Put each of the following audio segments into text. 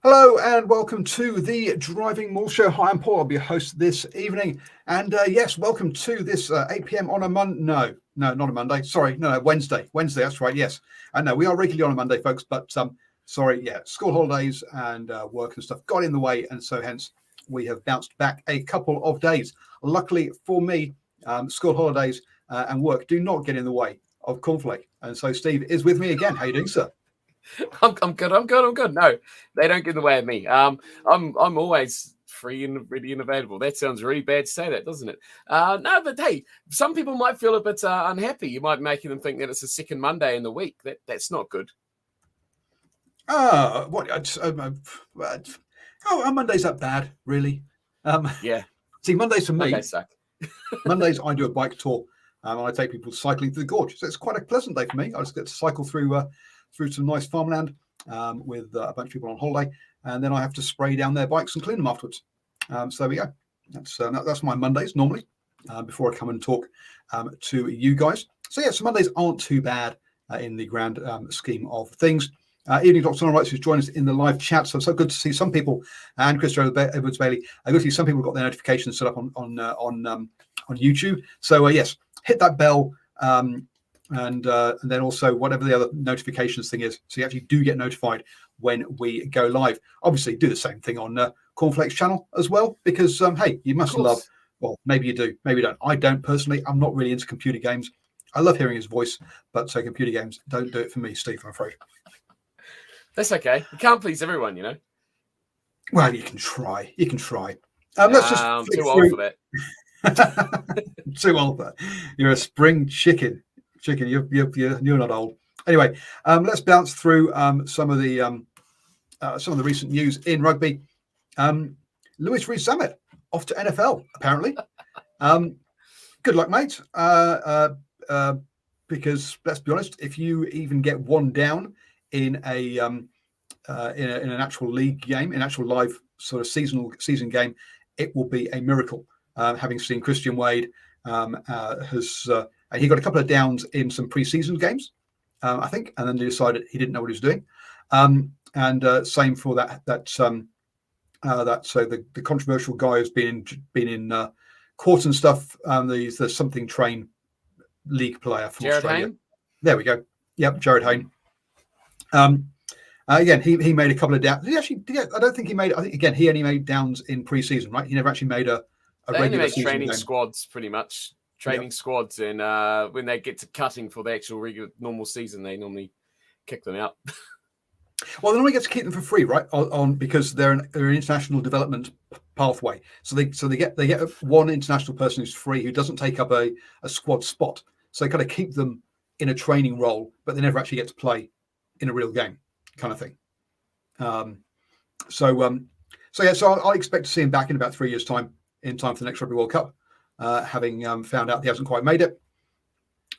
Hello and welcome to the Driving Maul Show. Hi, I'm Paul. I'll be your host this evening. And yes, welcome to this 8 p.m. on a Monday. No, not a Monday. Sorry, no, Wednesday. Wednesday, that's right, yes. I know we are regularly on a Monday, folks, but sorry, yeah, school holidays and work and stuff got in the way. And so hence we have bounced back a couple of days. Luckily for me, school holidays and work do not get in the way of Cornflake. And so Steve is with me again. How are you doing, sir? I'm good. No, they don't get in the way of me. I'm always free and ready and available. That sounds really bad to say that, doesn't it? No, but hey, some people might feel a bit unhappy. You might be making them think that it's the second Monday in the week. That's not good. What? Monday's that bad, really? Yeah. See, Mondays for me, Mondays suck. Mondays I do a bike tour. And I take people cycling through the gorge. So it's quite a pleasant day for me. I just get to cycle through some nice farmland with a bunch of people on holiday. And then I have to spray down their bikes and clean them afterwards. So there we go. That's my Mondays normally before I come and talk to you guys. So yeah, so Mondays aren't too bad in the grand scheme of things. Evening, Dr. All right, who's joined us in the live chat. So good to see some people, and Christopher Edwards Bailey. Good to see some people got their notifications set up on YouTube. So yes, hit that bell, and then also whatever the other notifications thing is, so you actually do get notified when we go live. Obviously, do the same thing on Cornflake's channel as well, because hey, you must love. Well, maybe you do, maybe you don't. I don't personally. I'm not really into computer games. I love hearing his voice, but computer games don't do it for me, Steve, I'm afraid. That's okay. You can't please everyone, you know. Well, you can try. You can try. Let's just I'm too old for that. Too old for that. You're a spring chicken. You're not old. Anyway, let's bounce through some of the recent news in rugby. Louis Rees-Zammit off to NFL apparently. Good luck, mate. Because let's be honest, if you even get one down in an actual league game, in actual live sort of season game, it will be a miracle. Having seen Christian Wade he got a couple of downs in some preseason games, I think, and then he decided he didn't know what he was doing. And same for the controversial guy who's been in court and stuff. The something train league player from Jared Australia. Hayne? There we go. Yep, Jared Hayne. Again, he made a couple of downs. I don't think he made. I think again he only made downs in preseason, right? He never actually made a regular season training game. Squads, pretty much. Training squads, and when they get to cutting for the actual regular normal season, they normally kick them out. Well, they normally get to keep them for free, right? Because they're an international development pathway. So they get one international person who's free who doesn't take up a squad spot. So they kind of keep them in a training role, but they never actually get to play in a real game, kind of thing. So I expect to see him back in about 3 years' time, in time for the next Rugby World Cup, having found out he hasn't quite made it.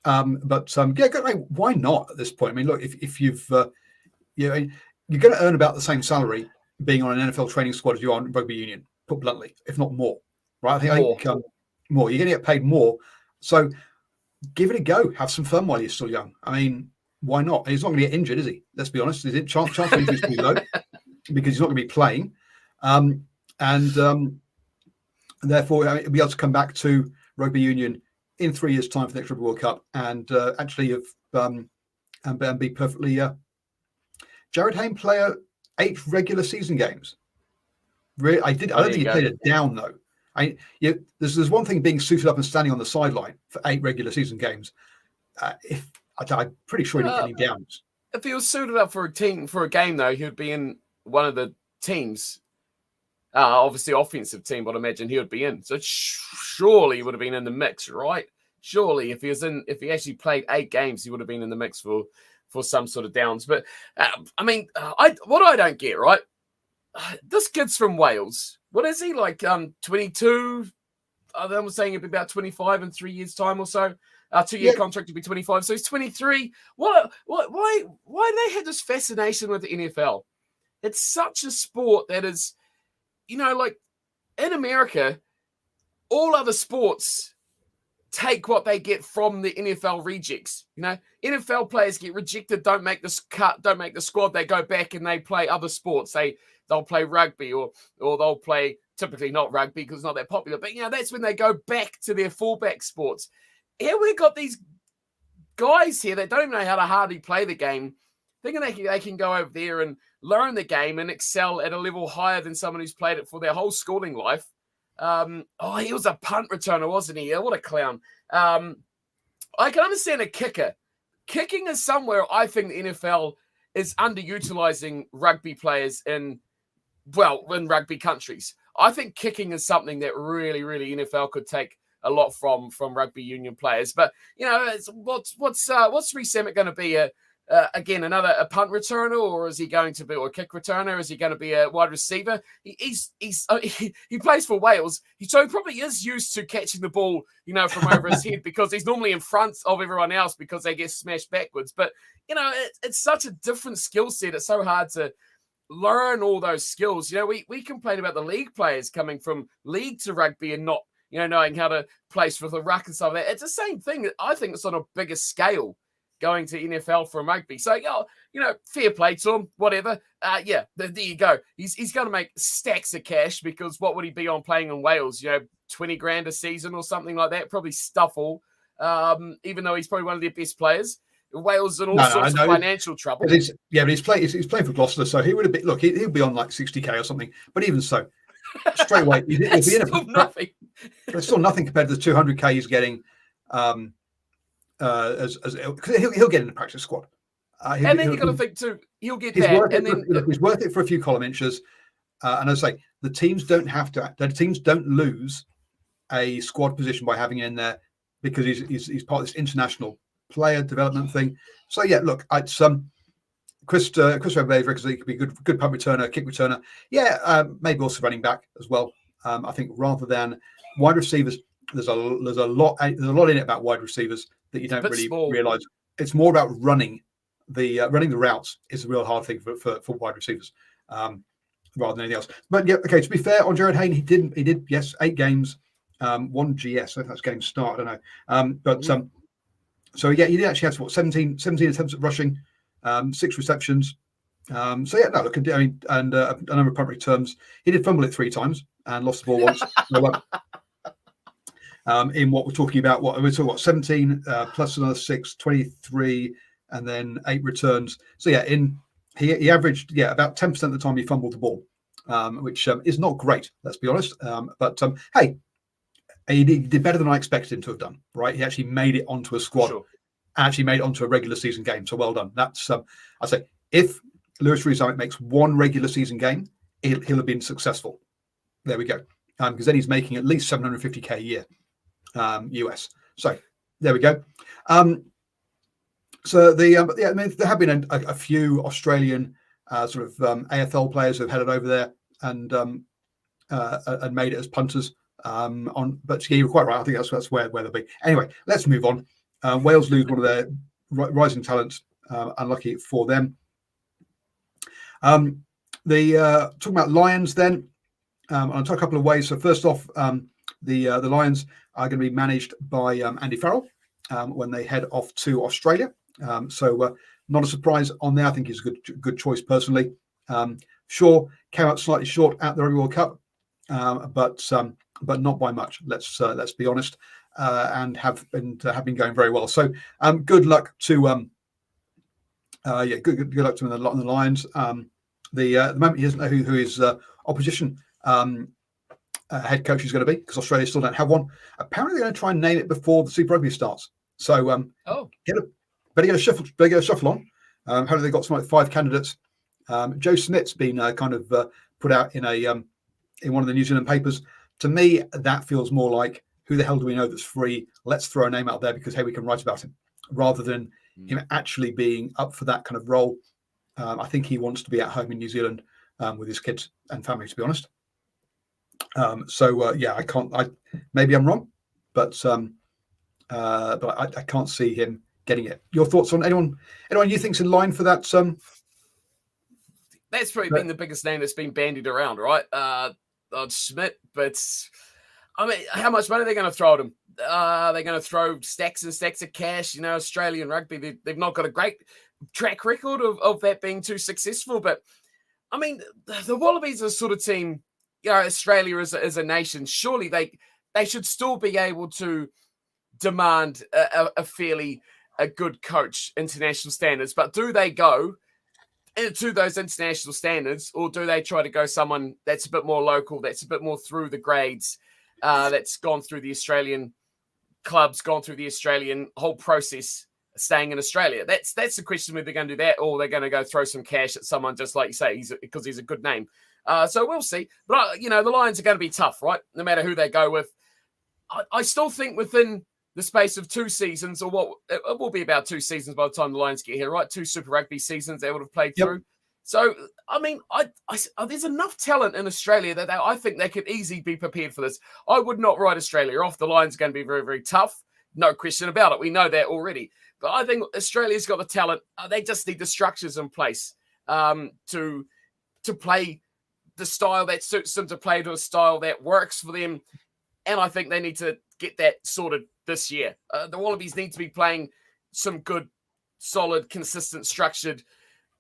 Why not at this point? I mean, look, if you've you're going to earn about the same salary being on an NFL training squad as you are on rugby union, put bluntly, if not more, right? I think more. You're going to get paid more. So give it a go. Have some fun while you're still young. I mean, why not? He's not going to get injured, is he? Let's be honest. Chance of injury is pretty low because he's not going to be playing. And therefore, he'll be able to come back to rugby union in 3 years' time for the next Rugby World Cup and actually and be perfectly... Jared Hayne player 8 regular season games. Really, I don't think he played it down though. There's one thing being suited up and standing on the sideline for 8 regular season games. I'm pretty sure he didn't get any downs. If he was suited up for a game though, he would be in one of the teams. Obviously offensive team, but I imagine he would be in. So surely he would have been in the mix, right? Surely if he actually played 8 games, he would have been in the mix for some sort of downs. But what I don't get, right? This kid's from Wales. What is he, like 22? I was saying it'd be about 25 in 3 years' time or so. 2-year contract to be 25. So he's 23. Why do they have this fascination with the NFL? It's such a sport that is, like in America, all other sports take what they get from the NFL rejects. You know, NFL players get rejected, don't make this cut, don't make the squad. They go back and they play other sports. They'll play rugby or they'll play typically not rugby because it's not that popular. But, you know, that's when they go back to their fallback sports. Here we've got these guys here that don't even know how to hardly play the game, thinking they can go over there and learn the game and excel at a level higher than someone who's played it for their whole schooling life. He was a punt returner, wasn't he? What a clown. I can understand a kicker. Kicking is somewhere I think the NFL is underutilizing rugby players in rugby countries. I think kicking is something that really, really NFL could take a lot from rugby union players. But, you know, what's Reece Emmett going to be? Again, a punt returner, or is he going to be a kick returner? Is he going to be a wide receiver? He plays for Wales, so he probably is used to catching the ball, you know, from over his head because he's normally in front of everyone else because they get smashed backwards. But, you know, it's such a different skill set. It's so hard to learn all those skills. You know, we complain about the league players coming from league to rugby and not, you know, knowing how to place with the ruck and stuff like that. It's the same thing. I think it's on a bigger scale going to NFL from rugby. So, you know, fair play to him, whatever. There you go. He's going to make stacks of cash because what would he be on playing in Wales? You know, 20 grand a season or something like that. Probably stuff all, even though he's probably one of their best players. Wales in all sorts of financial trouble. But he's playing for Gloucester, so he would have been, look, he'll be on like 60k or something. But even so, straight away, it's still nothing. It's still nothing compared to the 200k he's getting. He'll get in the practice squad, and then you got to think too. He'll get that, he's worth it for a few column inches. And as I say, the teams don't lose a squad position by having him in there because he's part of this international player development thing. So yeah, look, it's Chris Webber because he could be good punt returner, kick returner. Yeah, maybe also running back as well. I think rather than wide receivers, there's a lot in it about wide receivers that you don't really realize. It's more about running the routes is the real hard thing for wide receivers, rather than anything else. But yeah, okay. To be fair on Jared Hayne, he did 8 games, 1 GS. I think that's game start. I don't know. So yeah, he did actually have 17 attempts at rushing, 6 receptions. So yeah, no, look, I mean, and a number of punt returns. He did fumble it 3 times and lost the ball once. In what we're talking about, we're talking about 17 plus another 6, 23, and then 8 returns. So yeah, he averaged about 10% of the time he fumbled the ball, which is not great, let's be honest. But hey, he did better than I expected him to have done. Right, he actually made it onto a squad, actually made it onto a regular season game. So well done. That's I say if Lewis Rees-Zammit makes 1 regular season game, he'll have been successful. There we go. Because then he's making at least 750k a year. US. So there we go. So I mean, there have been a few Australian sort of AFL players who have headed over there and made it as punters. But yeah, you're quite right. I think that's where they'll be. Anyway, let's move on. Wales lose one of their rising talents. Unlucky for them. Talking about Lions then. I'll talk a couple of ways. So first off, the Lions are going to be managed by Andy Farrell when they head off to Australia. So not a surprise on there. I think he's a good choice personally. Sure, came out slightly short at the Rugby World Cup, but not by much. Let's be honest, and have been going very well. So good luck to good luck to him in the Lions. The moment he doesn't know who his opposition head coach is going to be because Australia still don't have one. Apparently, they're going to try and name it before the Super Rugby starts. So, better get a shuffle on. Hopefully, they've got something like 5 candidates. Joe Smith's been kind of put out in one of the New Zealand papers. To me, that feels more like who the hell do we know that's free? Let's throw a name out there because hey, we can write about him, rather than him actually being up for that kind of role. I think he wants to be at home in New Zealand with his kids and family. To be honest. I can't. Maybe I'm wrong, but I can't see him getting it. Your thoughts on anyone you think's in line for that? That's probably been the biggest name that's been bandied around, right? On Schmidt, but I mean, how much money are they going to throw at him? They're going to throw stacks and stacks of cash. You know, Australian rugby, they've not got a great track record of that being too successful. But, I mean, the Wallabies are the sort of team, you know, Australia as a nation, surely they should still be able to demand a fairly a good coach, international standards. But do they go to those international standards, or do they try to go someone that's a bit more local, that's a bit more through the grades, that's gone through the Australian clubs, gone through the Australian whole process, staying in Australia? That's the question, whether they're going to do that or they're going to go throw some cash at someone, just like you say, because he's a good name. So we'll see. But, you know, the Lions are going to be tough, right? No matter who they go with. I still think within the space of 2 seasons, or what it will be about 2 seasons by the time the Lions get here, right? 2 Super Rugby seasons they would have played through. So, I mean, there's enough talent in Australia that I think they could easily be prepared for this. I would not write Australia off. The Lions are going to be very, very tough. No question about it. We know that already. But I think Australia's got the talent. They just need the structures in place to play the style that suits them, to play to a style that works for them. And I think they need to get that sorted this year. The Wallabies need to be playing some good, solid, consistent, structured,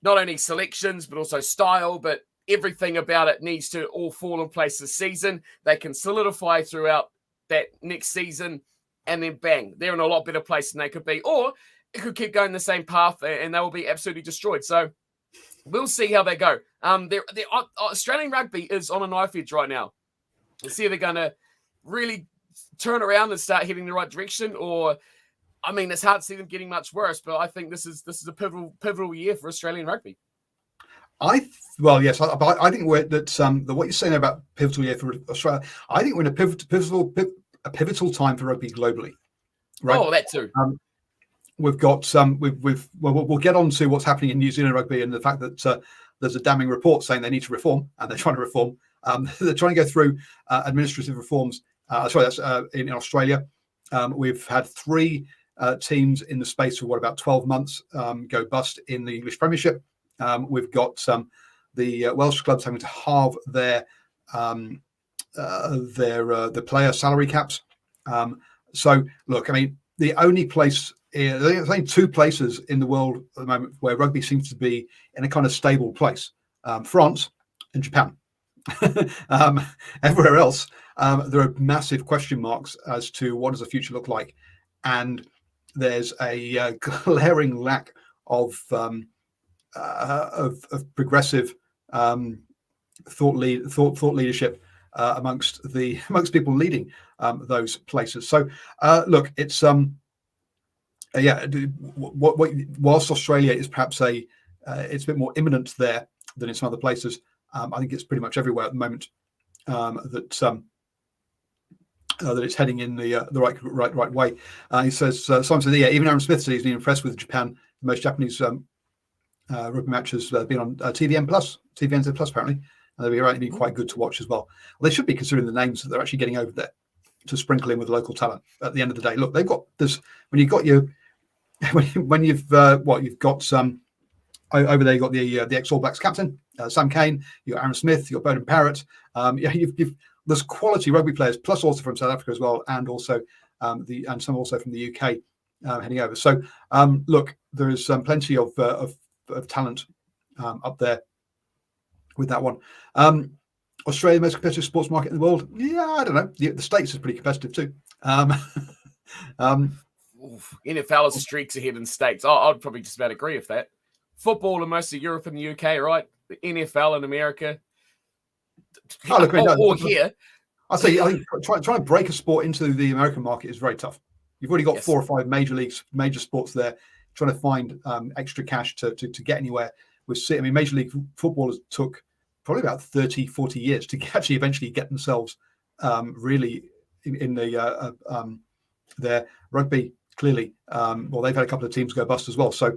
not only selections, but also style, but everything about it needs to all fall in place this season. They can solidify throughout that next season, and then bang, they're in a lot better place than they could be. Or it could keep going the same path and they will be absolutely destroyed. So we'll see how they go. Australian rugby is on a knife edge right now. We'll see if they're going to really turn around and start heading the right direction, or, I mean, it's hard to see them getting much worse, but I think this is a pivotal year for Australian rugby. Yes, I think that what you're saying about pivotal year for Australia, I think we're in a pivotal time for rugby globally. Right? Oh, that too. We've got we'll get on to what's happening in New Zealand rugby and the fact that there's a damning report saying they need to reform, and they're trying to reform. They're trying to go through administrative reforms. That's in Australia. We've had 3 teams in the space of about 12 months go bust in the English Premiership. We've got the Welsh clubs having to halve their player salary caps. So look, I mean, there's only 2 places in the world at the moment where rugby seems to be in a kind of stable place: France and Japan. Everywhere else, there are massive question marks as to what does the future look like, and there's a glaring lack of progressive thought leadership amongst people leading those places. So look, it's whilst Australia is perhaps it's a bit more imminent there than in some other places. I think it's pretty much everywhere at the moment that it's heading in the right way. He says, Simon says, even Aaron Smith said he's been impressed with Japan. The most Japanese rugby match has been on TVN Plus apparently. And they'll be quite good to watch as well. They should be, considering the names that they're actually getting over there, to sprinkle in with local talent. At the end of the day, look, they've got this. You've got some over there. You've got the ex All Blacks captain Sam Cane. You've got Aaron Smith. You've got Bowden Parrott. There's quality rugby players, plus also from South Africa as well, and also some also from the UK heading over. So look, there is plenty of talent up there with that one. Australia, the most competitive sports market in the world? Yeah, I don't know. The States is pretty competitive too. NFL is streaks ahead in States. I'd probably just about agree with that. Football in most of Europe and the UK, right? The NFL in America. Here. I think trying to break a sport into the American market is very tough. You've already got 4 or 5 major sports there. Trying to find extra cash to get anywhere. Major League footballers took probably about 30, 40 years to actually eventually get themselves really in their rugby. Clearly, they've had a couple of teams go bust as well. So,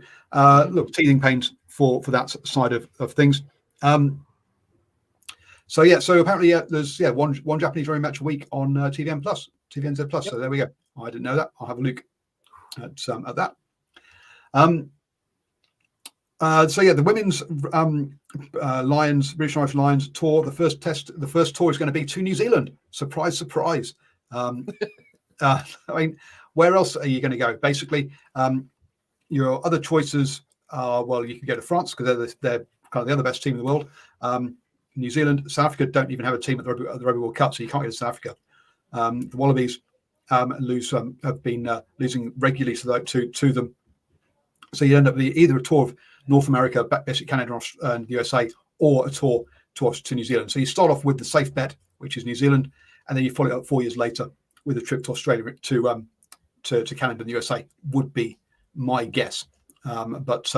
look, teething pains for that side of things. So apparently, there's one Japanese rugby match a week on TVN Plus, TVNZ Plus. Yep. So there we go. I didn't know that. I'll have a look at that. So yeah, the women's Lions, British Irish Lions tour. The first tour is going to be to New Zealand. Surprise, surprise. I mean, where else are you going to go? Basically, your other choices are, well, you can go to France because they're kind of the other best team in the world. New Zealand, South Africa don't even have a team at the Rugby World Cup, so you can't go to South Africa. The Wallabies have been losing regularly to them. So you end up with either a tour of North America, basically Canada and the USA, or a tour to New Zealand. So you start off with the safe bet, which is New Zealand, and then you follow it up 4 years later with a trip to Australia to Canada and the USA, would be my guess. But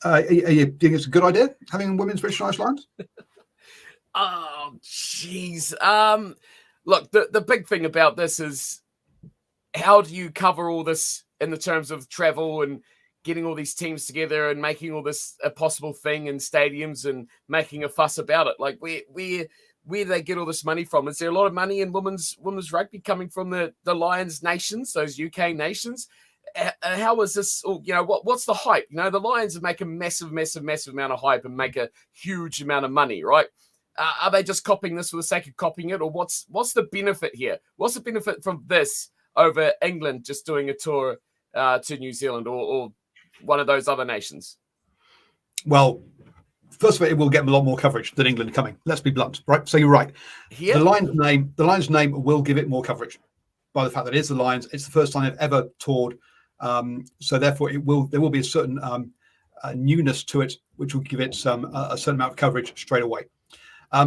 are you think it's a good idea having women's British Irish Lions? Oh, jeez. Look, the big thing about this is, how do you cover all this in the terms of travel and getting all these teams together and making all this a possible thing in stadiums and making a fuss about it? Like, where do they get all this money from? Is there a lot of money in women's rugby coming from the Lions nations, those UK nations? How is this? What's the hype? The Lions make a massive amount of hype and make a huge amount of money, right? Are they just copying this for the sake of copying it, or what's the benefit here? What's the benefit from this over England just doing a tour to New Zealand or one of those other nations? Well, first of all, it will get them a lot more coverage than England coming. Let's be blunt, right? So you're right. Yeah. The Lions name will give it more coverage by the fact that it is the Lions. It's the first time they've ever toured, so therefore there will be a certain newness to it, which will give it a certain amount of coverage straight away. How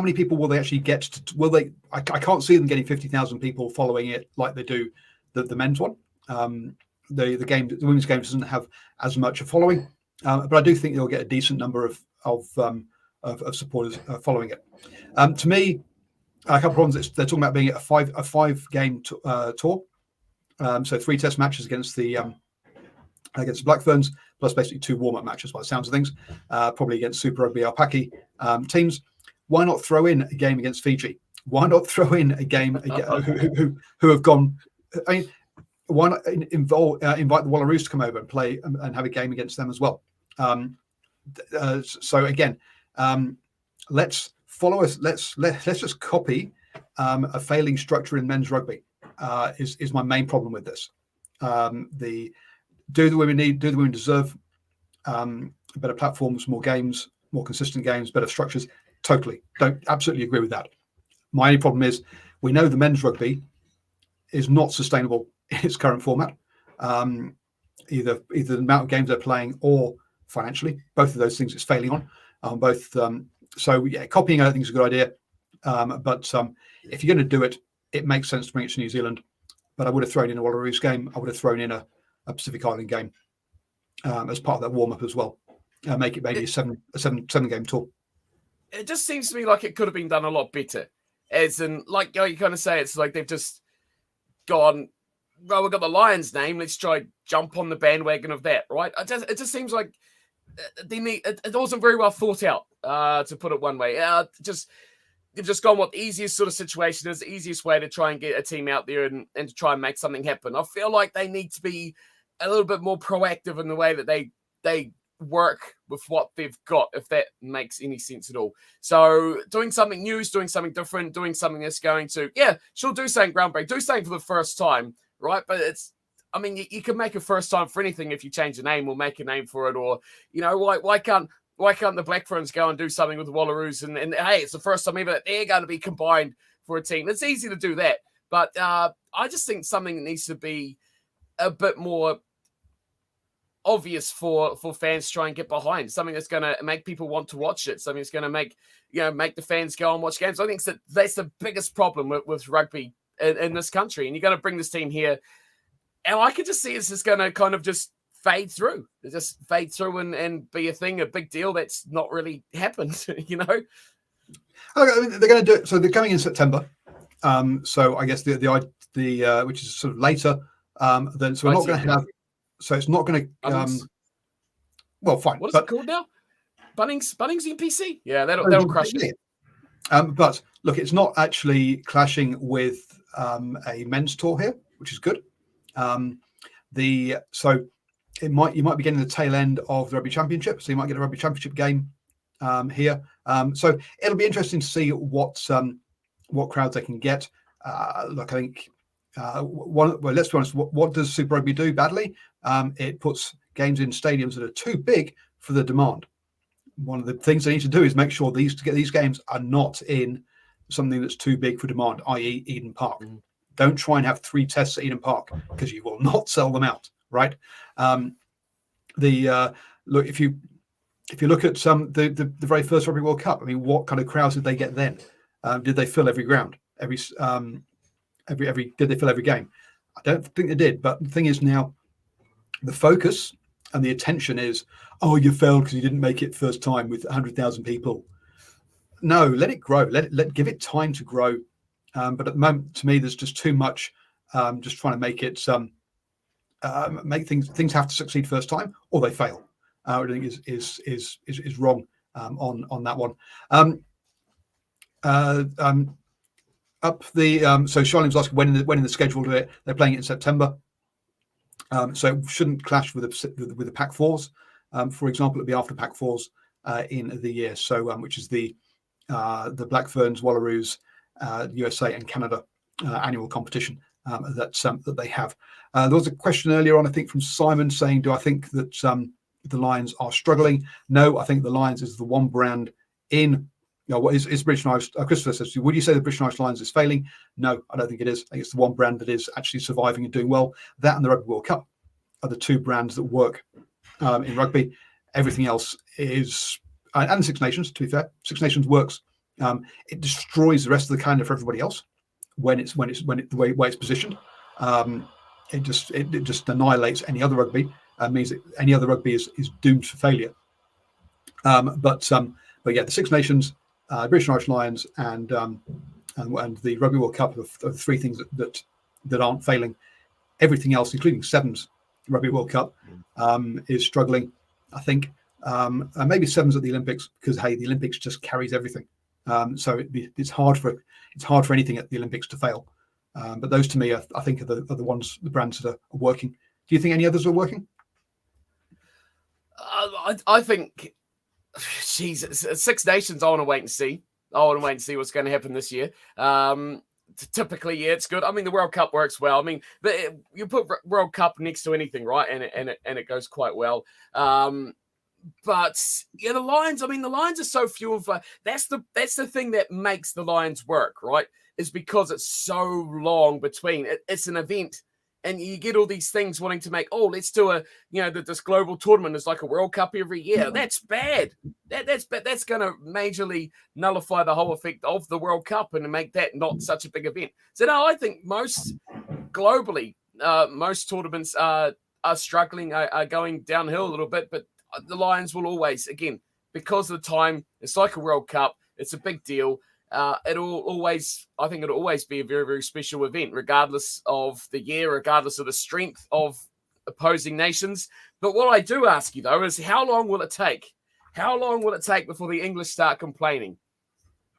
many people will they actually get? I can't see them getting 50,000 people following it like they do the men's one. The women's game doesn't have as much a following, but I do think they'll get a decent number of supporters following it. To me, a couple of problems. They're talking about being a five game tour, so 3 test matches against the Black Ferns, plus basically 2 warm-up matches by the sounds of things, probably against Super Rugby Alpaki teams. Why not throw in a game against Fiji? Why not throw in a game who have gone? I mean, why not invite the Wallaroos to come over and play and have a game against them as well? So again, let's just copy a failing structure in men's rugby. Is my main problem with this. Do the women deserve better platforms, more games, more consistent games, better structures? Totally. Don't absolutely agree with that. My only problem is we know the men's rugby is not sustainable in its current format. Either the amount of games they're playing or financially, both of those things it's failing on both. So yeah, copying I don't think is a good idea. But if you're going to do it, it makes sense to bring it to New Zealand. But I would have thrown in a Wallaroos game. I would have thrown in a Pacific Island game as part of that warm up as well. Make it maybe a seven game tour. It just seems to me like it could have been done a lot better. As in, like you kind of say, it's like they've just gone, well, we've got the Lions name, let's try jump on the bandwagon of that, right? It just seems like it wasn't very well thought out, to put it one way. They've just gone what the easiest sort of situation is, the easiest way to try and get a team out there and to try and make something happen. I feel like they need to be a little bit more proactive in the way that they work with what they've got, if that makes any sense at all. So doing something new, doing something different, doing something that's going to, do something groundbreaking, do something for the first time, right? But you can make a first time for anything if you change the name or make a name for it, or, why can't the Black Ferns go and do something with the Wallaroos and hey, it's the first time ever that they're going to be combined for a team. It's easy to do that. But I just think something needs to be a bit more obvious for fans to try and get behind, something that's going to make people want to watch it, something that's going to make the fans go and watch games. I think that's the biggest problem with rugby in this country, and you're going to bring this team here, and I can just see it's just going to kind of just fade through and be a thing, a big deal that's not really happened. I mean, they're going to do it, so they're coming in September, so I guess the which is sort of later than, so we're not going to have. So it's not going to. Well, fine. What is it called now? Bunnings NPC. Yeah, that'll crush it. But look, it's not actually clashing with a men's tour here, which is good. So you might be getting the tail end of the Rugby Championship. So you might get a Rugby Championship game here. So it'll be interesting to see what crowds they can get. Look, I think let's be honest. What does Super Rugby do badly? It puts games in stadiums that are too big for the demand. One of the things they need to do is make sure these games are not in something that's too big for demand, i.e. Eden Park. Mm-hmm. Don't try and have 3 tests at Eden Park because you will not sell them out, right? Look, if you look at the very first Rugby World Cup, I mean, what kind of crowds did they get then? Did they fill every ground? Did they fill every game? I don't think they did. But the thing is now, the focus and the attention is, oh, you failed because you didn't make it first time with 100,000 people. No, let it grow. Give it time to grow. But at the moment, to me, there's just too much. Just trying to make it make things have to succeed first time, or they fail. I think is wrong on that one. So Charlene was asking when in the schedule they're playing it in September. So it shouldn't clash with the Pac 4s. For example, it'll be after Pac 4s in the year. So which is the Black Ferns, Wallaroos, USA and Canada annual competition that they have. There was a question earlier on, I think, from Simon saying, do I think that the Lions are struggling? No, I think the Lions is the one brand in, what is British and Irish. Christopher says, would you say the British and Irish Lions is failing? No, I don't think it is. I think it's the one brand that is actually surviving and doing well. That and the Rugby World Cup are the 2 brands that work in rugby. Everything else is, and the Six Nations, to be fair, Six Nations works. It destroys the rest of the calendar for everybody else when the way it's positioned. It just annihilates any other rugby. Means that any other rugby is doomed for failure. But yeah, the Six Nations, British and Irish Lions, and the Rugby World Cup are 3 things that aren't failing. Everything else, including Sevens Rugby World Cup, is struggling. I think maybe Sevens at the Olympics because the Olympics just carries everything. So it's hard for anything at the Olympics to fail. But those to me, I think, are the brands that are working. Do you think any others are working? I think, Jesus, Six Nations, I want to wait and see. I want to wait and see what's going to happen this year. Typically, yeah, it's good. I mean, the World Cup works well. I mean, you put World Cup next to anything, right? And it goes quite well. But yeah, the Lions. I mean, the Lions are so few of. That's the thing that makes the Lions work, right? Is because it's so long between. It's an event, and you get all these things wanting to make. Oh, let's do this global tournament is like a World Cup every year. That's bad. That's bad. That's going to majorly nullify the whole effect of the World Cup and make that not such a big event. So no, I think most globally, most tournaments are struggling, are going downhill a little bit, but the Lions will always, again, because of the time, it's like a World Cup. It's a big deal. I think it'll always be a very, very special event, regardless of the year, regardless of the strength of opposing nations. But what I do ask you, though, is how long will it take? How long will it take before the English start complaining?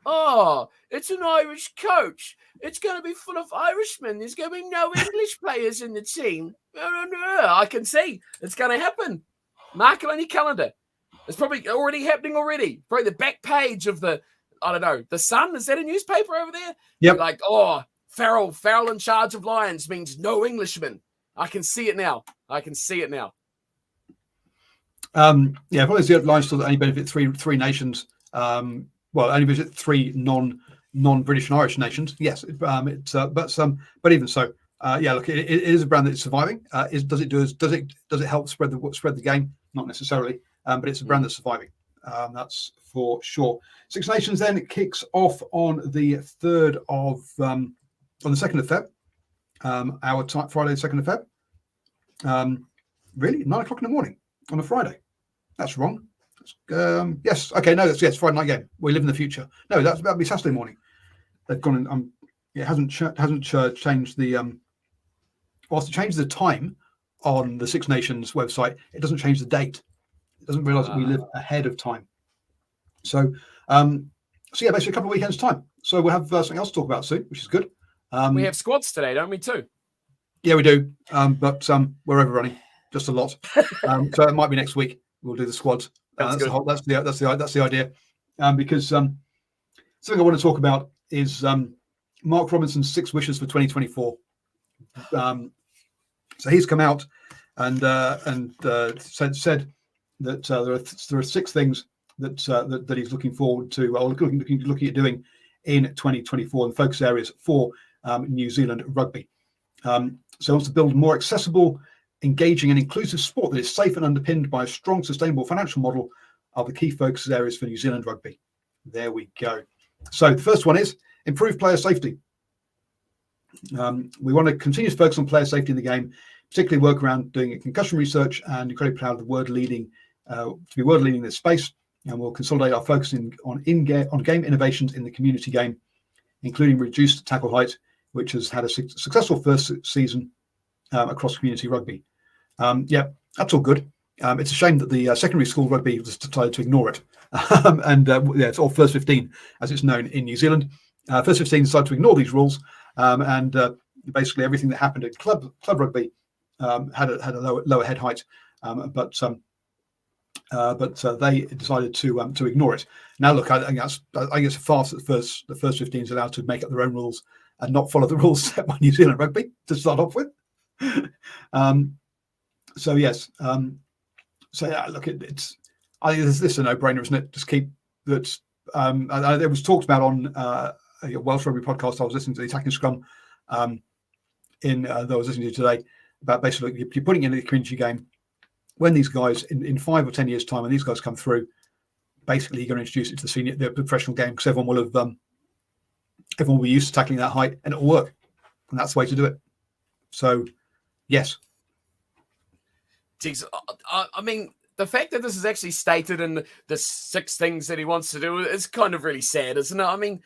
Oh, it's an Irish coach. It's going to be full of Irishmen. There's going to be no English players in the team. I can see it's going to happen. Mark it on your calendar. It's probably already happening already. Probably the back page of the Sun. Is that a newspaper over there? Yep. Like, Farrell in charge of Lions means no Englishmen. I can see it now. Yeah, probably the Lions still only benefit three nations. Only benefit 3 non-British and Irish nations. Yes, but even so, look, it is a brand that is surviving. Does it help spread the game? Not necessarily, but it's a brand that's surviving. That's for sure. Six Nations then kicks off on the 2nd of Feb. Our time, Friday, 2nd of Feb. Really, 9 o'clock in the morning on a Friday. That's wrong. Yes. Okay. No. That's Friday night game. We live in the future. No, that'll be Saturday morning. They've gone and it hasn't changed the whilst it changes the time on the Six Nations website, it doesn't change the date. It doesn't realise that we live ahead of time. So yeah, basically a couple of weekends time. So we'll have something else to talk about soon, which is good. We have squads today, don't we? Too. Yeah, we do. But we're overrunning just a lot. So it might be next week. We'll do the squads. That's the idea. Because something I want to talk about is Mark Robinson's 6 wishes for 2024. So he's come out and said that there are 6 things that he's looking forward to, or looking at doing in 2024, and focus areas for New Zealand rugby. So he wants to build a more accessible, engaging, and inclusive sport that is safe and underpinned by a strong, sustainable financial model are the key focus areas for New Zealand rugby. There we go. So the first one is improve player safety. We want to continue to focus on player safety in the game, particularly work around doing concussion research, and incredibly proud of the word leading to be word leading this space. And we'll consolidate our focus on game innovations in the community game, including reduced tackle height, which has had a successful first season across community rugby. Yeah, that's all good. It's a shame that the secondary school rugby has decided to ignore it. It's all first 15, as it's known in New Zealand. First 15 decided to ignore these rules, and basically everything that happened at club rugby had a lower head height, but they decided to ignore it. Now, look, I think it's a farce that the first 15 is allowed to make up their own rules and not follow the rules set by New Zealand rugby to start off with. So yes, so yeah, look, I think this is a no-brainer, isn't it? Just keep that. It was talked about on a Welsh rugby podcast I was listening to, the attacking scrum, that I was listening to today, about basically you're putting in the community game. When these guys in 5 or 10 years' time, when these guys come through, basically you're going to introduce it to the professional game, because everyone will be used to tackling that height, and it'll work, and that's the way to do it. So, yes. Jeez, I mean, the fact that this is actually stated in the 6 things that he wants to do is kind of really sad, isn't it? I mean,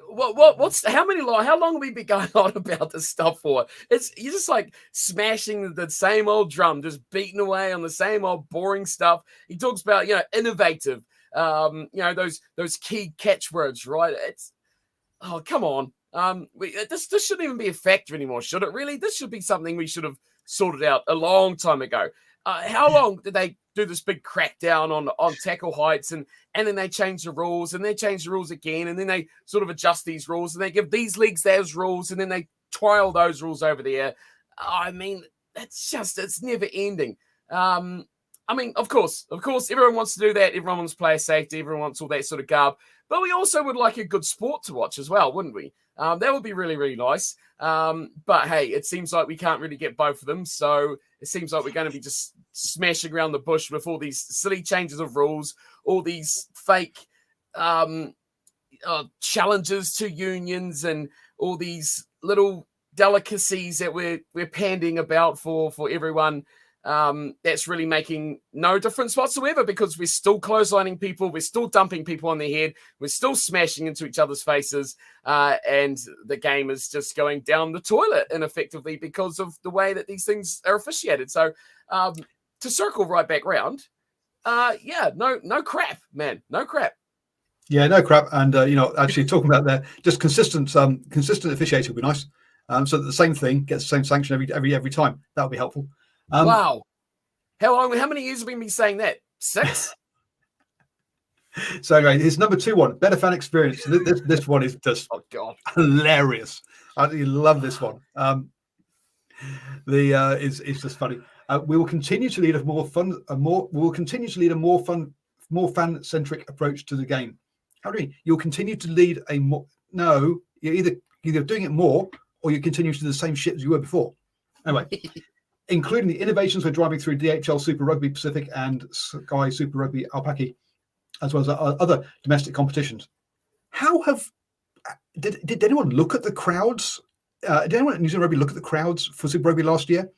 how long have we been going on about this stuff for? You're just like smashing the same old drum, just beating away on the same old boring stuff. He talks about, innovative, those key catchwords, right? Come on. This shouldn't even be a factor anymore, should it really? This should be something we should have sorted out a long time ago. How long did they do this big crackdown on tackle heights, and then they change the rules, and they change the rules again, and then they sort of adjust these rules, and they give these leagues those rules, and then they trial those rules over there. I mean, it's never ending. I mean, of course, everyone wants to do that. Everyone wants player safety. Everyone wants all that sort of garb. But we also would like a good sport to watch as well, wouldn't we? That would be really, really nice. But hey, it seems like we can't really get both of them. So it seems like we're going to be just smashing around the bush with all these silly changes of rules, all these fake challenges to unions, and all these little delicacies that we're pandying about for everyone. That's really making no difference whatsoever, because we're still clotheslining people, we're still dumping people on their head, we're still smashing into each other's faces, and the game is just going down the toilet ineffectively because of the way that these things are officiated. So to circle right back round, no crap, man, no crap. Yeah, no crap. And actually talking about that, just consistent officiating would be nice. So that the same thing gets the same sanction every time. That would be helpful. Wow. How many years have we been saying that? 6? So anyway, his number 2 one, better fan experience. This one is just hilarious. I love this one. It's just funny. We will continue to lead a more fan-centric approach to the game. How do you mean? You'll continue to lead a more? No, you're either doing it more, or you continue to do the same shit as you were before. Anyway. Including the innovations we're driving through DHL Super Rugby Pacific and Sky Super Rugby Aupaki, as well as other domestic competitions. Did anyone look at the crowds? Did anyone at New Zealand Rugby look at the crowds for Super Rugby last year?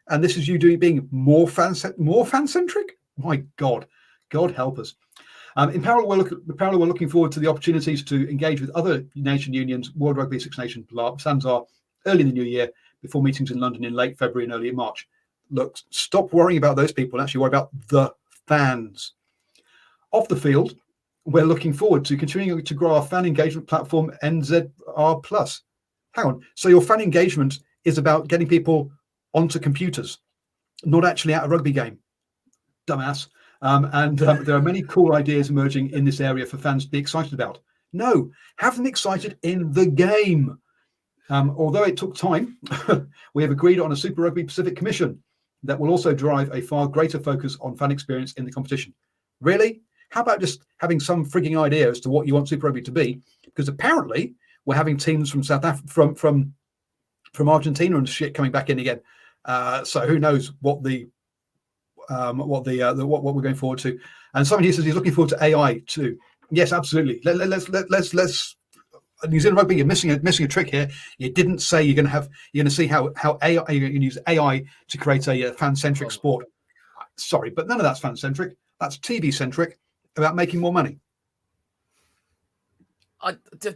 And this is you being more fan-centric? My God. God help us. In parallel, we're looking forward to the opportunities to engage with other nation unions, World Rugby, Six Nations, Sanzar, early in the new year, before meetings in London in late February and early March. Look, stop worrying about those people and actually worry about the fans. Off the field, we're looking forward to continuing to grow our fan engagement platform, NZR+. Hang on, so your fan engagement is about getting people onto computers, not actually at a rugby game. Dumbass. There are many cool ideas emerging in this area for fans to be excited about. No, have them excited in the game. Although it took time, we have agreed on a Super Rugby Pacific Commission that will also drive a far greater focus on fan experience in the competition. Really? How about just having some frigging idea as to what you want Super Rugby to be? Because apparently we're having teams from South Africa, from Argentina and shit coming back in again. So who knows what we're going forward to. And somebody here says he's looking forward to AI too. Yes, absolutely. Let's New Zealand Rugby, you're missing a trick here. You didn't say you're going to see how AI, you're going to use AI to create a fan-centric sport. Sorry, but none of that's fan-centric. That's TV-centric about making more money.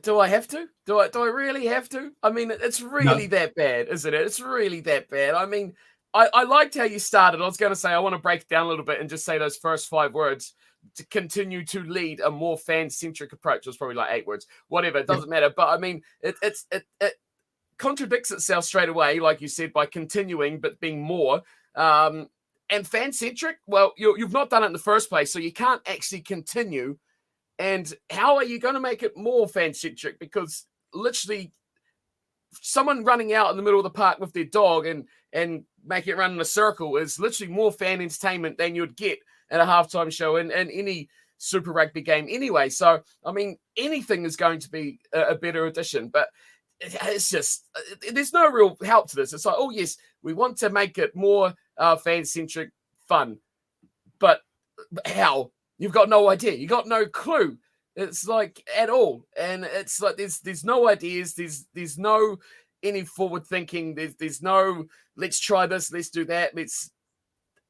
Do I have to? Do I really have to? I mean, it's really that bad, isn't it? It's really that bad. I mean, I liked how you started. I was going to say I want to break it down a little bit and just say those first 5 words: to continue to lead a more fan-centric approach. It was probably like 8 words, whatever. It doesn't matter. But I mean, it contradicts itself straight away, like you said, by continuing but being more. And fan-centric, well, you've not done it in the first place, so you can't actually continue. And how are you going to make it more fan-centric? Because literally someone running out in the middle of the park with their dog and making it run in a circle is literally more fan entertainment than you'd get at a halftime show in any Super Rugby game anyway. So, I mean, anything is going to be a better addition. But it's just, there's no real help to this. It's like, oh, yes, we want to make it more fan-centric fun. But how? You've got no idea. You got no clue. It's like at all. And it's like there's no ideas. There's no any forward thinking. There's no let's try this, let's do that, let's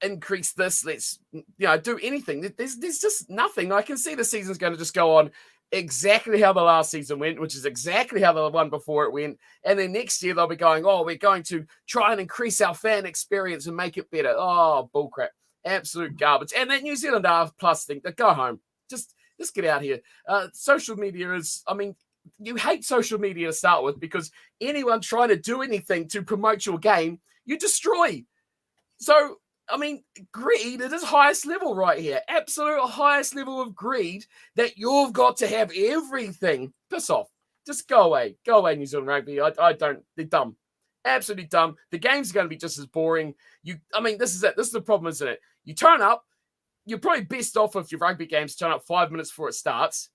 increase this, let's do anything. There's just nothing. I can see the season's going to just go on exactly how the last season went, which is exactly how the one before it went. And then next year they'll be going, oh, we're going to try and increase our fan experience and make it better. Oh, bullcrap. Absolute garbage. And that New Zealand R plus thing, go home. Just get out here. Social media is, I mean, you hate social media to start with because anyone trying to do anything to promote your game, you destroy. So, I mean, greed at its highest level right here. Absolute highest level of greed that you've got to have everything. Piss off. Just go away. Go away, New Zealand Rugby. I don't. They're dumb. Absolutely dumb. The game's going to be just as boring. I mean, this is it. This is the problem, isn't it? You turn up. You're probably best off if your rugby games turn up 5 minutes before it starts.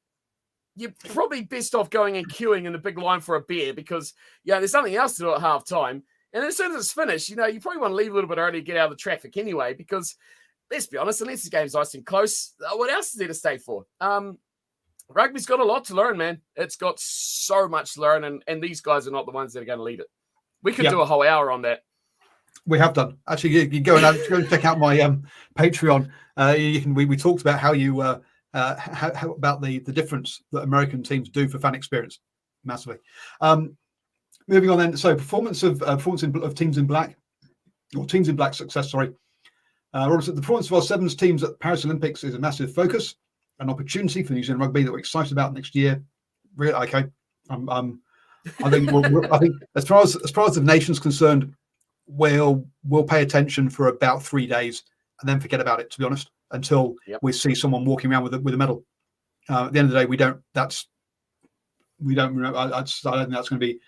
You're probably best off going and queuing in the big line for a beer because, there's nothing else to do at half time. And as soon as it's finished, you probably want to leave a little bit early to get out of the traffic anyway, because let's be honest, unless the game's nice and close, what else is there to stay for? Rugby's got a lot to learn, man. It's got so much to learn, and these guys are not the ones that are going to lead it. We could do a whole hour on that. We have done. Actually, you go and check out my Patreon. We talked about how you how about the difference that American teams do for fan experience, massively. Moving on then. So performance of teams in black, or teams in black success. Sorry, Robert said the performance of our sevens teams at the Paris Olympics is a massive focus, an opportunity for New Zealand Rugby that we're excited about next year. Really, okay. I think as far as the nation's concerned, we'll pay attention for about 3 days and then forget about it, to be honest, until we see someone walking around with a medal. At the end of the day, we don't. I don't think that's going to be.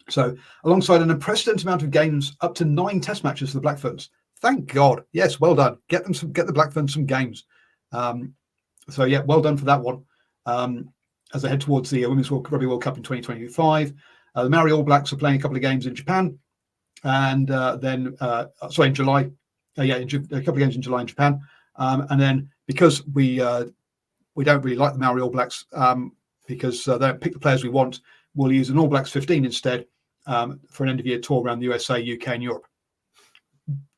So, alongside an unprecedented amount of games, up to 9 Test matches for the Black Ferns. Thank God. Yes, well done. Get the Black Ferns some games. Well done for that one. As they head towards the Women's Rugby World Cup in 2025. The Maori All Blacks are playing a couple of games in Japan, and then in July. A couple of games in July in Japan, and then because we don't really like the Maori All Blacks because they don't pick the players we want, we'll use an All Blacks 15 instead for an end-of-year tour around the USA, UK, and Europe.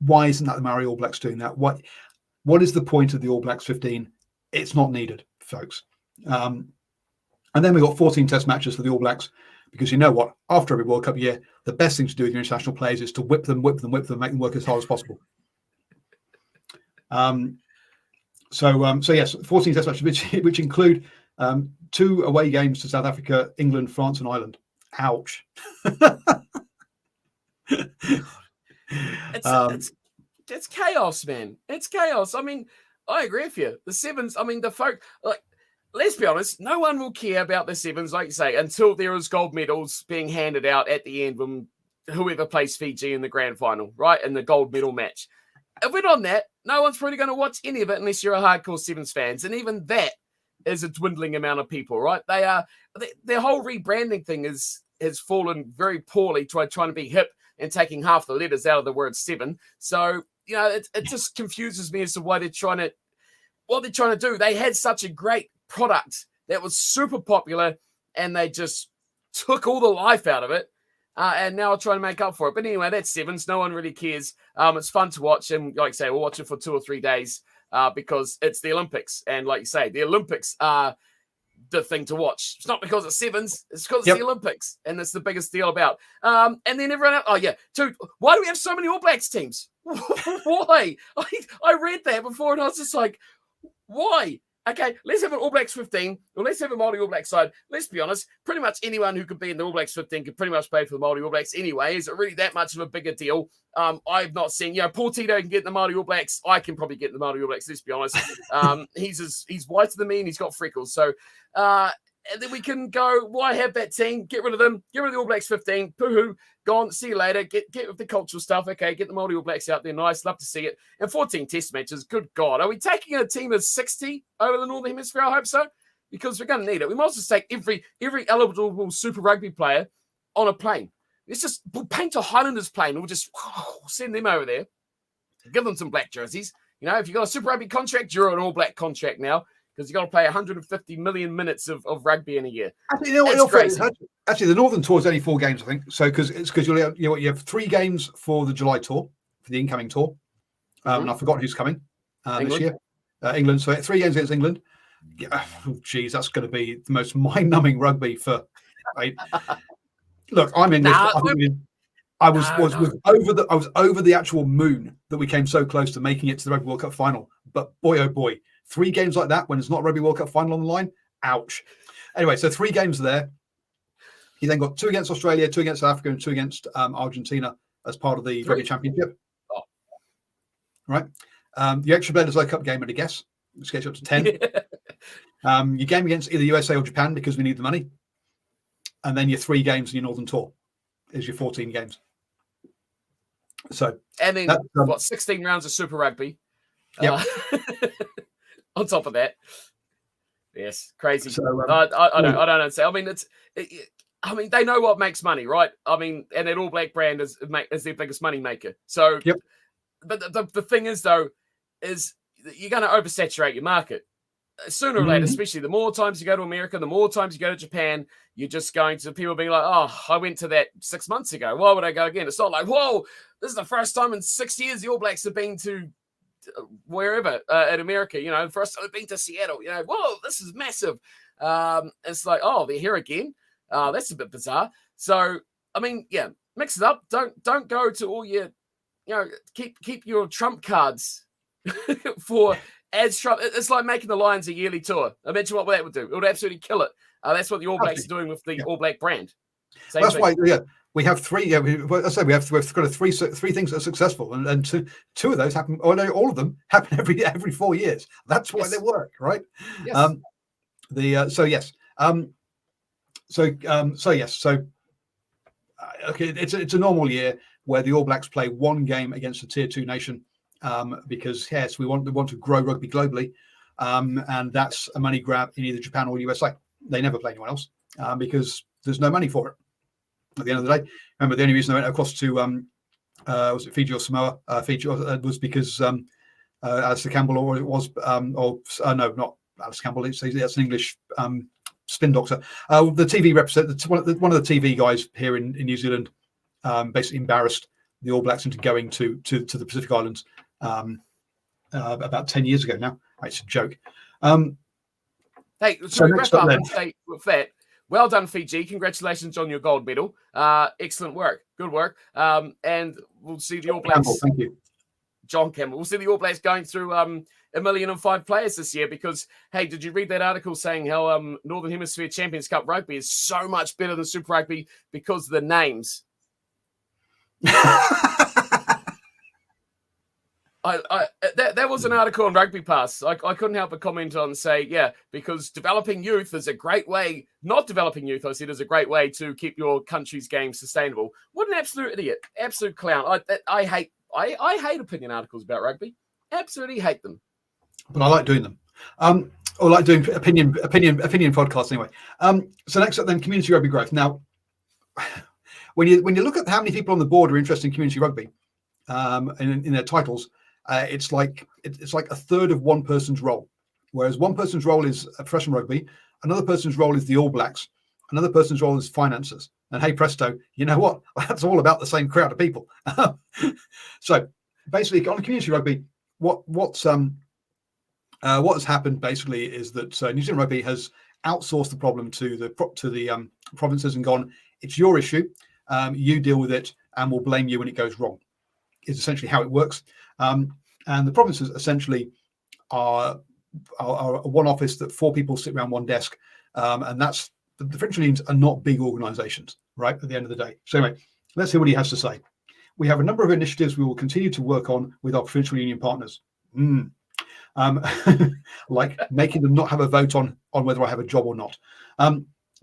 Why isn't that the Maori All Blacks doing that? What is the point of the All Blacks 15? It's not needed, folks. And then we've got 14 Test matches for the All Blacks, because you know what? After every World Cup year, the best thing to do with your international players is to whip them, make them work as hard as possible. Yes, 14 Test matches, which include 2 away games to South Africa, England, France, and Ireland. Ouch. It's chaos, man. It's chaos. I mean, I agree with you. The sevens, I mean, the folk, like, let's be honest, no one will care about the sevens, like you say, until there is gold medals being handed out at the end when whoever plays Fiji in the grand final, right? In the gold medal match. If we're on that, no one's probably going to watch any of it unless you're a hardcore sevens fans. And even that is a dwindling amount of people, right? Their whole rebranding thing has fallen very poorly trying to be hip and taking half the letters out of the word seven. So, you know, it just confuses me as to what they're trying to do. They had such a great product that was super popular and they just took all the life out of it. And now I'm trying to make up for it. But anyway, that's sevens. No one really cares. It's fun to watch. And like I say, we'll watch it for 2 or 3 days because it's the Olympics. And like you say, the Olympics are the thing to watch. It's not because it's sevens. It's because it's the Olympics. And it's the biggest deal about. And then everyone else, why do we have so many All Blacks teams? Why? I read that before and I was just like, why? Okay, let's have an All Blacks 15, or let's have a Māori All Blacks side. Let's be honest, pretty much anyone who could be in the All Blacks 15 could pretty much play for the Māori All Blacks anyway. Is it really that much of a bigger deal? I've not seen, Paul Tito can get in the Māori All Blacks. I can probably get in the Māori All Blacks, let's be honest. He's whiter than me and he's got freckles. So, and then we can go, why have that team? Get rid of them. Get rid of the All Blacks 15. Poohoo. Gone. See you later. Get with the cultural stuff. Okay, get the Māori All Blacks out there. Nice. Love to see it. And 14 test matches. Good God. Are we taking a team of 60 over the Northern Hemisphere? I hope so. Because we're going to need it. We might as well take every eligible Super Rugby player on a plane. We'll paint a Highlanders plane. We'll just send them over there. Give them some black jerseys. You know, if you've got a Super Rugby contract, you're an All Black contract now. Because you've got to play 150 million minutes of rugby in a year. Actually, the Northern Tour is only 4 games, I think. So because you have 3 games for the July tour, for the incoming tour. And I forgot who's coming this year. England. So 3 games against England. Yeah, that's going to be the most mind-numbing rugby for. Look, I'm English. I was over the actual moon that we came so close to making it to the Rugby World Cup final. But boy, oh boy. 3 games like that when it's not a Rugby World Cup final on the line, ouch. Anyway, so 3 games there. He then got 2 against Australia, 2 against South Africa, and 2 against Argentina as part of the Rugby Championship. Oh. Right. The extra Bledisloe World Cup game at a guess. Let's get you up to 10. Your game against either USA or Japan because we need the money. And then your 3 games in your Northern Tour is your 14 games. So, and then 16 rounds of Super Rugby. Yeah. On top of that, yes, crazy. So, I don't understand. I mean, they know what makes money, right? I mean, and that All Black brand is their biggest money maker. So, but the thing is, though, is you're going to oversaturate your market sooner or later. Especially the more times you go to America, the more times you go to Japan, you're just going to people being like, "Oh, I went to that 6 months ago. Why would I go again?" It's not like, "Whoa, this is the first time in 6 years the All Blacks have been to." Wherever in America, for us, I've been to Seattle, whoa, this is massive. It's like, oh, they're here again. That's a bit bizarre. So, I mean, mix it up. Don't go to all your, keep your trump cards for as Trump. It's like making the Lions a yearly tour. Imagine what that would do. It would absolutely kill it. That's what the All Blacks are doing with the All Black brand. That's why, we have 3. Yeah, we've got 3 things that are successful, and 2 of those happen. Oh no, all of them happen every 4 years. That's why they work, right? Yes. Okay, it's a normal year where the All Blacks play 1 game against a tier 2 nation because we want to grow rugby globally, and that's a money grab in either Japan or USA. They never play anyone else because there's no money for it. At the end of the day, remember the only reason I went across to was it Fiji or Samoa? Fiji was because Alistair Campbell, or it was no, not Alistair Campbell. That's an English spin doctor. The TV representative, one of the TV guys here in New Zealand, basically embarrassed the All Blacks into going to the Pacific Islands about 10 years ago now. It's a joke. Hey, so wrap up and say with that. Well done, Fiji. Congratulations on your gold medal. Excellent work. Good work. And we'll see the All Blacks. Campbell, thank you. John Campbell. We'll see the All Blacks going through 1,005 players this year because, hey, did you read that article saying how Northern Hemisphere Champions Cup Rugby is so much better than Super Rugby because of the names? There was an article on Rugby Pass. I couldn't help but comment on and say, yeah, because developing youth is a great way. Not developing youth, I said, is a great way to keep your country's game sustainable. What an absolute idiot, absolute clown. I hate opinion articles about rugby. Absolutely hate them. But I like doing them. Or like doing opinion podcasts anyway. So next up, then, community rugby growth. Now, when you look at how many people on the board are interested in community rugby, in their titles, it's like a third of one person's role. Whereas one person's role is professional rugby, another person's role is the All Blacks, another person's role is finances. And hey presto, you know what? That's all about the same crowd of people. So basically, on community rugby, what has happened basically is that New Zealand Rugby has outsourced the problem to the provinces and gone, it's your issue, you deal with it, and we'll blame you when it goes wrong. Is essentially how it works. And the provinces essentially are one office that 4 people sit around one desk, and that's the provincial unions are not big organisations, right? At the end of the day. So anyway, let's hear what he has to say. We have a number of initiatives we will continue to work on with our provincial union partners. Like making them not have a vote on whether I have a job or not.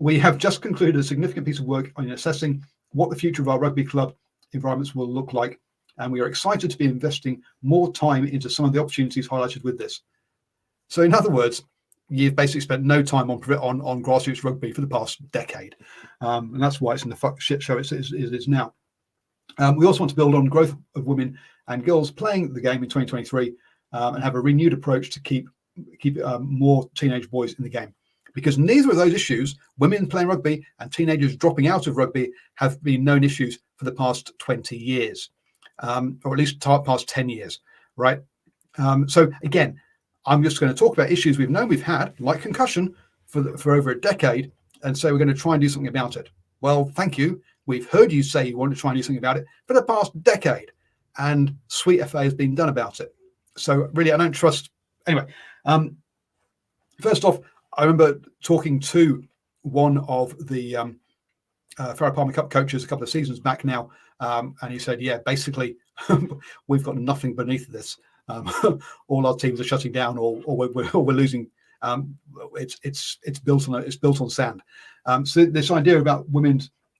We have just concluded a significant piece of work on assessing what the future of our rugby club environments will look like, and we are excited to be investing more time into some of the opportunities highlighted with this. So in other words, you've basically spent no time on grassroots rugby for the past decade, and that's why it's in the shit show it is now. We also want to build on growth of women and girls playing the game in 2023, and have a renewed approach to keep more teenage boys in the game. Because neither of those issues, women playing rugby and teenagers dropping out of rugby, have been known issues for the past 20 years, or at least past 10 years, right? So again, I'm just going to talk about issues we've known we've had, like concussion, for over a decade, and say we're going to try and do something about it. Well, thank you. We've heard you say you want to try and do something about it for the past decade, and sweet FA has been done about it. So really, I don't trust. Anyway, first off, I remember talking to one of the Farah Palmer Cup coaches a couple of seasons back now, and he said, "Yeah, basically, we've got nothing beneath this. All our teams are shutting down, or we're losing. It's built on sand. So this idea about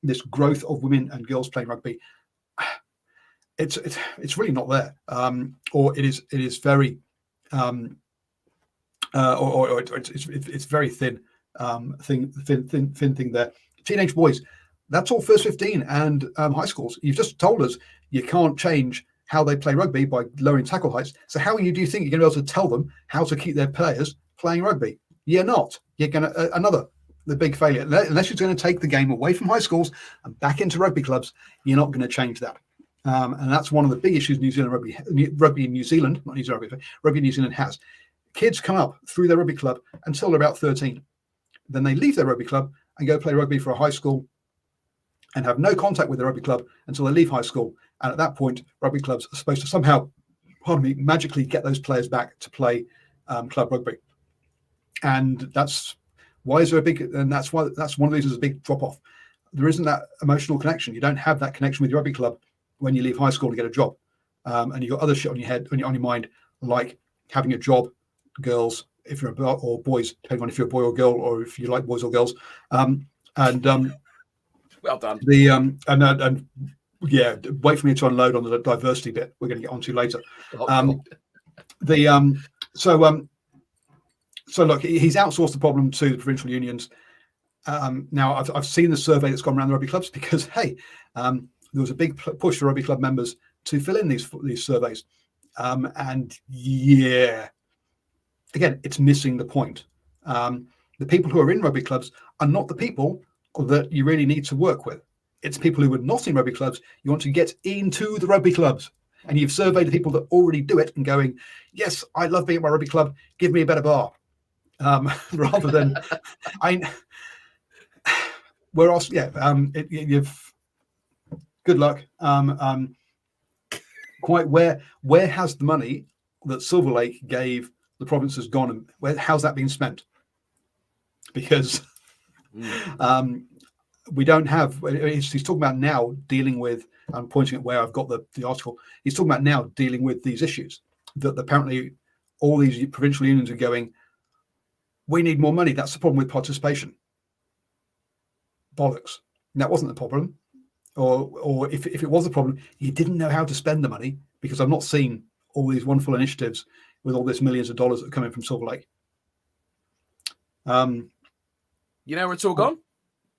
this growth of women and girls playing rugby, it's really not there, or it is very, or it's very thin thing there. Teenage boys, that's all first 15 and high schools. You've just told us you can't change how they play rugby by lowering tackle heights. So how do you think you're going to be able to tell them how to keep their players playing rugby? You're not. You're going to the big failure. Unless you're going to take the game away from high schools and back into rugby clubs, you're not going to change that. And that's one of the big issues New Zealand rugby in New Zealand, not New Zealand rugby in New Zealand has. Kids come up through their rugby club until they're about 13. Then they leave their rugby club and go play rugby for a high school and have no contact with their rugby club until they leave high school. And at that point, rugby clubs are supposed to somehow, magically get those players back to play club rugby. And that's why that's one of the reasons there's a big drop off. There isn't that emotional connection. You don't have that connection with your rugby club when you leave high school to get a job, and you've got other shit on your head, on your mind, like having a job, girls, if you're or boys, depending on if you're a boy or girl, or if you like boys or girls, and well done. And yeah, wait for me to unload on the diversity bit. We're going to get onto later. So look, he's outsourced the problem to the provincial unions. Now I've seen the survey that's gone around the rugby clubs because hey. There was a big push for rugby club members to fill in these surveys, and yeah, again, it's missing the point. The people who are in rugby clubs are not the people that you really need to work with. It's people who are not in rugby clubs. You want to get into the rugby clubs, and you've surveyed the people that already do it and going, yes, I love being at my rugby club. Give me a better bar, rather than we're also you've. Good luck. Quite where has the money that Silver Lake gave the provinces gone, and how's that been spent? Because we don't have. He's talking about now dealing with I'm pointing at where I've got the article. He's talking about now dealing with these issues, that apparently all these provincial unions are going, we need more money. That's the problem with participation. Bollocks. And that wasn't the problem. Or if it was a problem, you didn't know how to spend the money, because I've not seen all these wonderful initiatives with all this millions of dollars that are coming from Silver Lake. You know where it's all gone?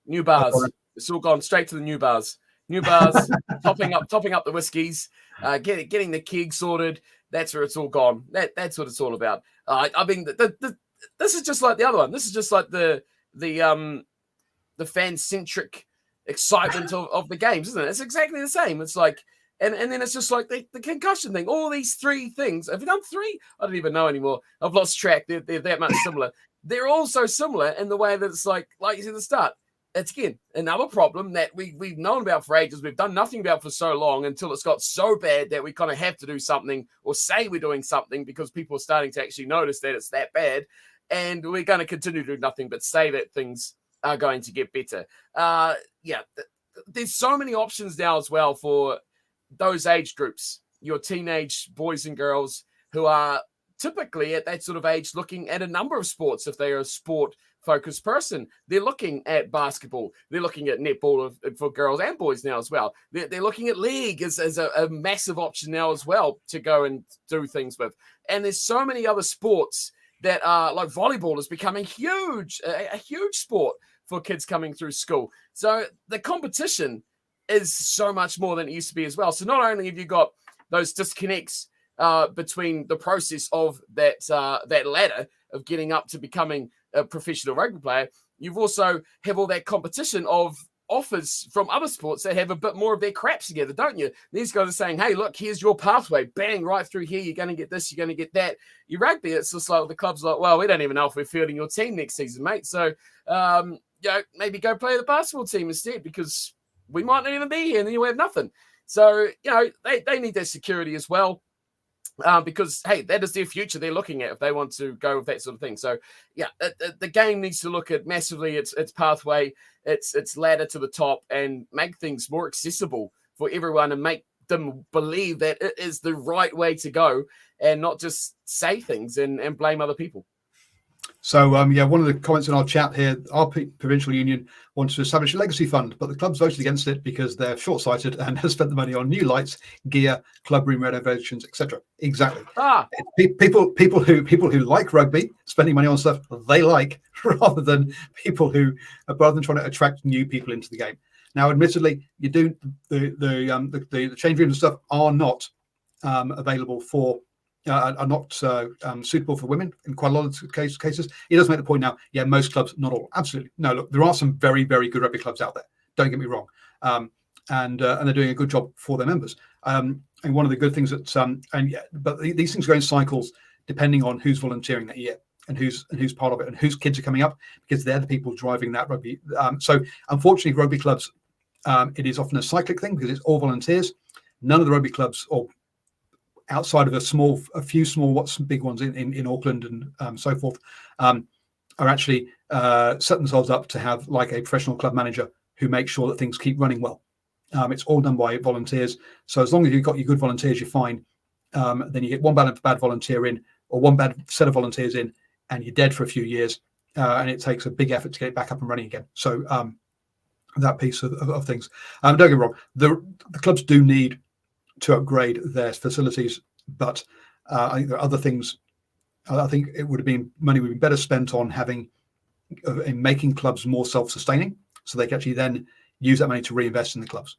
New bars. It's all gone straight to the new bars. New bars, topping up the whiskies, getting the keg sorted. That's where it's all gone. That's what it's all about. I mean, this is just like the other one. This is just like the fan-centric excitement of the games, isn't it? It's exactly the same. It's like, and then it's just like the concussion thing. All these three things. Have you done three? I don't even know anymore. I've lost track. They're that much similar. They're all so similar in the way that it's like you said at the start. It's, again, another problem that we've known about for ages. We've done nothing about for so long, until it's got so bad that we kind of have to do something, or say we're doing something, because people are starting to actually notice that it's that bad. And we're going to continue to do nothing but say that things are going to get better. There's so many options now as well for those age groups, your teenage boys and girls who are typically at that sort of age looking at a number of sports. If they are a sport-focused person, they're looking at basketball. They're looking at netball for girls and boys now as well. They're looking at league as a massive option now as well to go and do things with. And there's so many other sports that are, like volleyball is becoming a huge sport for kids coming through school. So the competition is so much more than it used to be as well. So not only have you got those disconnects between the process of that ladder of getting up to becoming a professional rugby player, you've also have all that competition of offers from other sports that have a bit more of their crap together, don't you? These guys are saying, hey, look, here's your pathway, bang, right through here, you're going to get this, you're going to get that. Your rugby, it's just like the club's like, well, we don't even know if we're fielding your team next season, mate. So maybe go play the basketball team instead, because we might not even be here, and then you have nothing. So, they need that security as well. Because, hey, that is their future they're looking at if they want to go with that sort of thing. So, the game needs to look at massively its pathway, its ladder to the top, and make things more accessible for everyone, and make them believe that it is the right way to go, and not just say things and blame other people. So, one of the comments in our chat here, our provincial union wants to establish a legacy fund, but the club's voted against it because they're short-sighted and have spent the money on new lights, gear, club room renovations, etc. Exactly. People who like rugby spending money on stuff they like, rather than trying to attract new people into the game. Now, admittedly, you do the change rooms and stuff are not available for. Are not suitable for women in quite a lot of cases. He does make the point now, most clubs, not all. Absolutely. No, look, there are some very, very good rugby clubs out there. Don't get me wrong. And they're doing a good job for their members. And one of the good things but these things go in cycles depending on who's volunteering that year and who's part of it and whose kids are coming up, because they're the people driving that rugby. So unfortunately, rugby clubs, it is often a cyclic thing because it's all volunteers. None of the rugby clubs, or outside of a few small big ones in Auckland and so forth, are actually set themselves up to have like a professional club manager who makes sure that things keep running well. It's all done by volunteers. So as long as you've got your good volunteers, you're fine. Then you get one bad volunteer in, or one bad set of volunteers in, and you're dead for a few years. And it takes a big effort to get it back up and running again. So that piece of things. Don't get me wrong, the clubs do need to upgrade their facilities, but I think there are other things. I think it would have been money would be better spent on in making clubs more self-sustaining, so they can actually then use that money to reinvest in the clubs.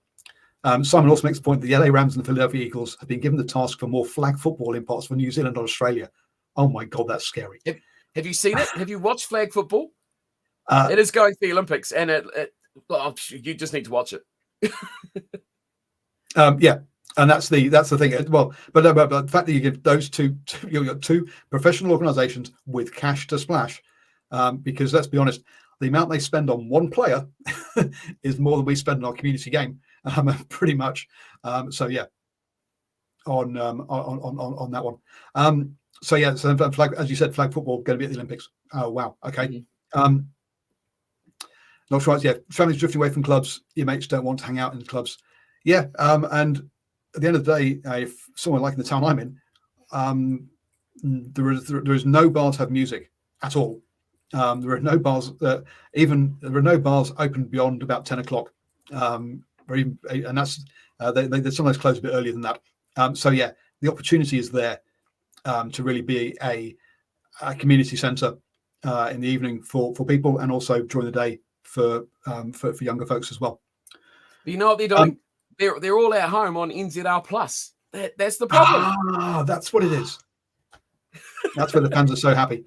Simon also makes the point that the LA Rams and the Philadelphia Eagles have been given the task for more flag football in parts of New Zealand or Australia. Oh my God, that's scary. Have you seen it? Have you watched flag football? It is going to the Olympics, and you just need to watch it. And that's the thing. Well, but the fact that you give those you've got two professional organisations with cash to splash, because let's be honest, the amount they spend on one player is more than we spend on our community game, pretty much. On that one. So flag, as you said, flag football going to be at the Olympics. Oh wow, okay. Mm-hmm. Not sure. Yeah, families drifting away from clubs. Your mates don't want to hang out in clubs. Yeah, and at the end of the day, if someone like in the town I'm in, there is no bars have music at all. There are no bars there are no bars open beyond about 10 o'clock, or even, and that's they sometimes close a bit earlier than that. So yeah, the opportunity is there to really be a community centre in the evening for people, and also during the day for younger folks as well. But you know what they're doing? They're all at home on NZR Plus. That's the problem. That's what it is. That's where the fans are so happy.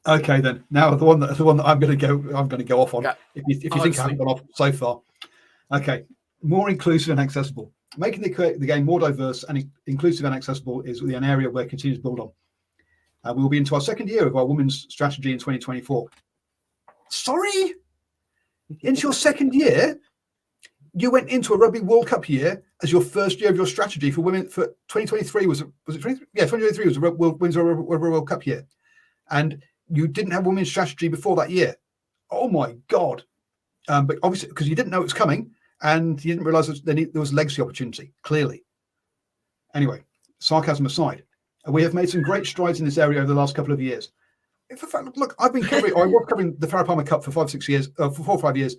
Okay, then now the one that I'm going to go off on. Okay. If you think I haven't gone off so far, okay. More inclusive and accessible. Making the game more diverse and inclusive and accessible is an area we're continuing to build on. We will be into our second year of our women's strategy in 2024. Sorry, into your second year? You went into a Rugby World Cup year as your first year of your strategy for women. For 2023 was it 2023? Yeah, 2023 was a Women's World Cup year, and you didn't have women's strategy before that year. Oh my God! But obviously, because you didn't know it was coming, and you didn't realise there was legacy opportunity. Clearly. Anyway, sarcasm aside, we have made some great strides in this area over the last couple of years. Look, I was covering the Farah Palmer Cup for 4 or 5 years.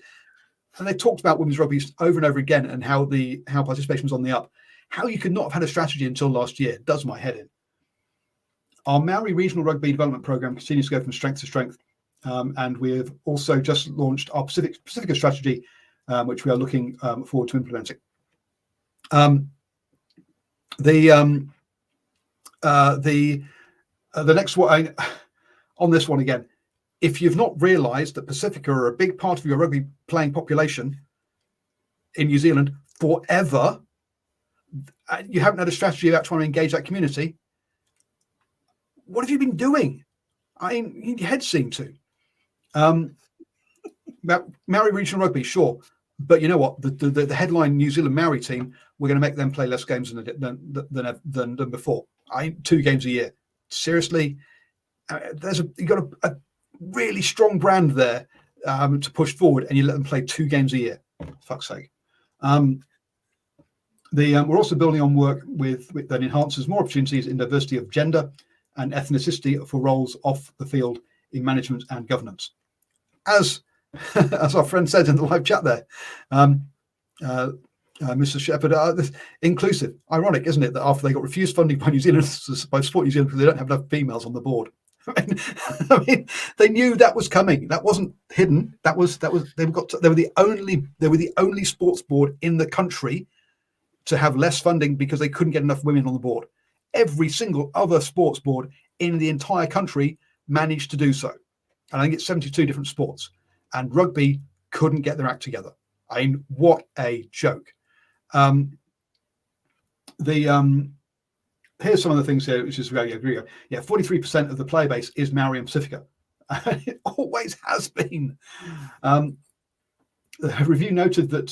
And they talked about women's rugby over and over again, and how participation was on the up. How you could not have had a strategy until last year does my head in. Our Maori Regional Rugby Development Programme continues to go from strength to strength, and we have also just launched our Pacifica strategy, which we are looking forward to implementing. The next one on this one again. If you've not realised that Pacifica are a big part of your rugby playing population in New Zealand forever, you haven't had a strategy about trying to engage that community, what have you been doing? I mean, your head seemed to. Maori Regional Rugby, sure. But you know what? The headline New Zealand Maori team, we're going to make them play less games than before. 2 games a year. Seriously? You've got a really strong brand there to push forward, and you let them play 2 games a year. For fuck's sake. We're also building on work that enhances more opportunities in diversity of gender and ethnicity for roles off the field in management and governance. As our friend said in the live chat there, Mr. Shepherd, inclusive. Ironic, isn't it, that after they got refused funding by New Zealand, by Sport New Zealand, because they don't have enough females on the board. I mean, they knew that was coming. That wasn't hidden. They were the only sports board in the country to have less funding because they couldn't get enough women on the board. Every single other sports board in the entire country managed to do so. And I think it's 72 different sports. And rugby couldn't get their act together. I mean, what a joke. Here's some of the things here, which is really agree. Yeah, 43% of the player base is Maori and Pacifica. It always has been. The review noted that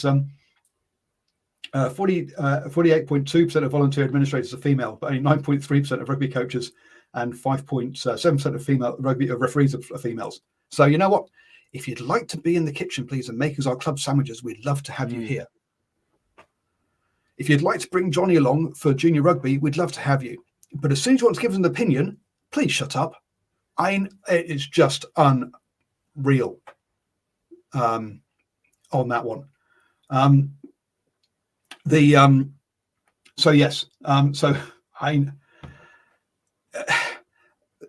48.2% of volunteer administrators are female, but only 9.3% of rugby coaches and 5.7% of female rugby referees are females. So you know what? If you'd like to be in the kitchen, please, and make us our club sandwiches, we'd love to have you here. If you'd like to bring Johnny along for junior rugby, we'd love to have you. But as soon as you want to give us an opinion, please shut up. It is just unreal on that one. So yes.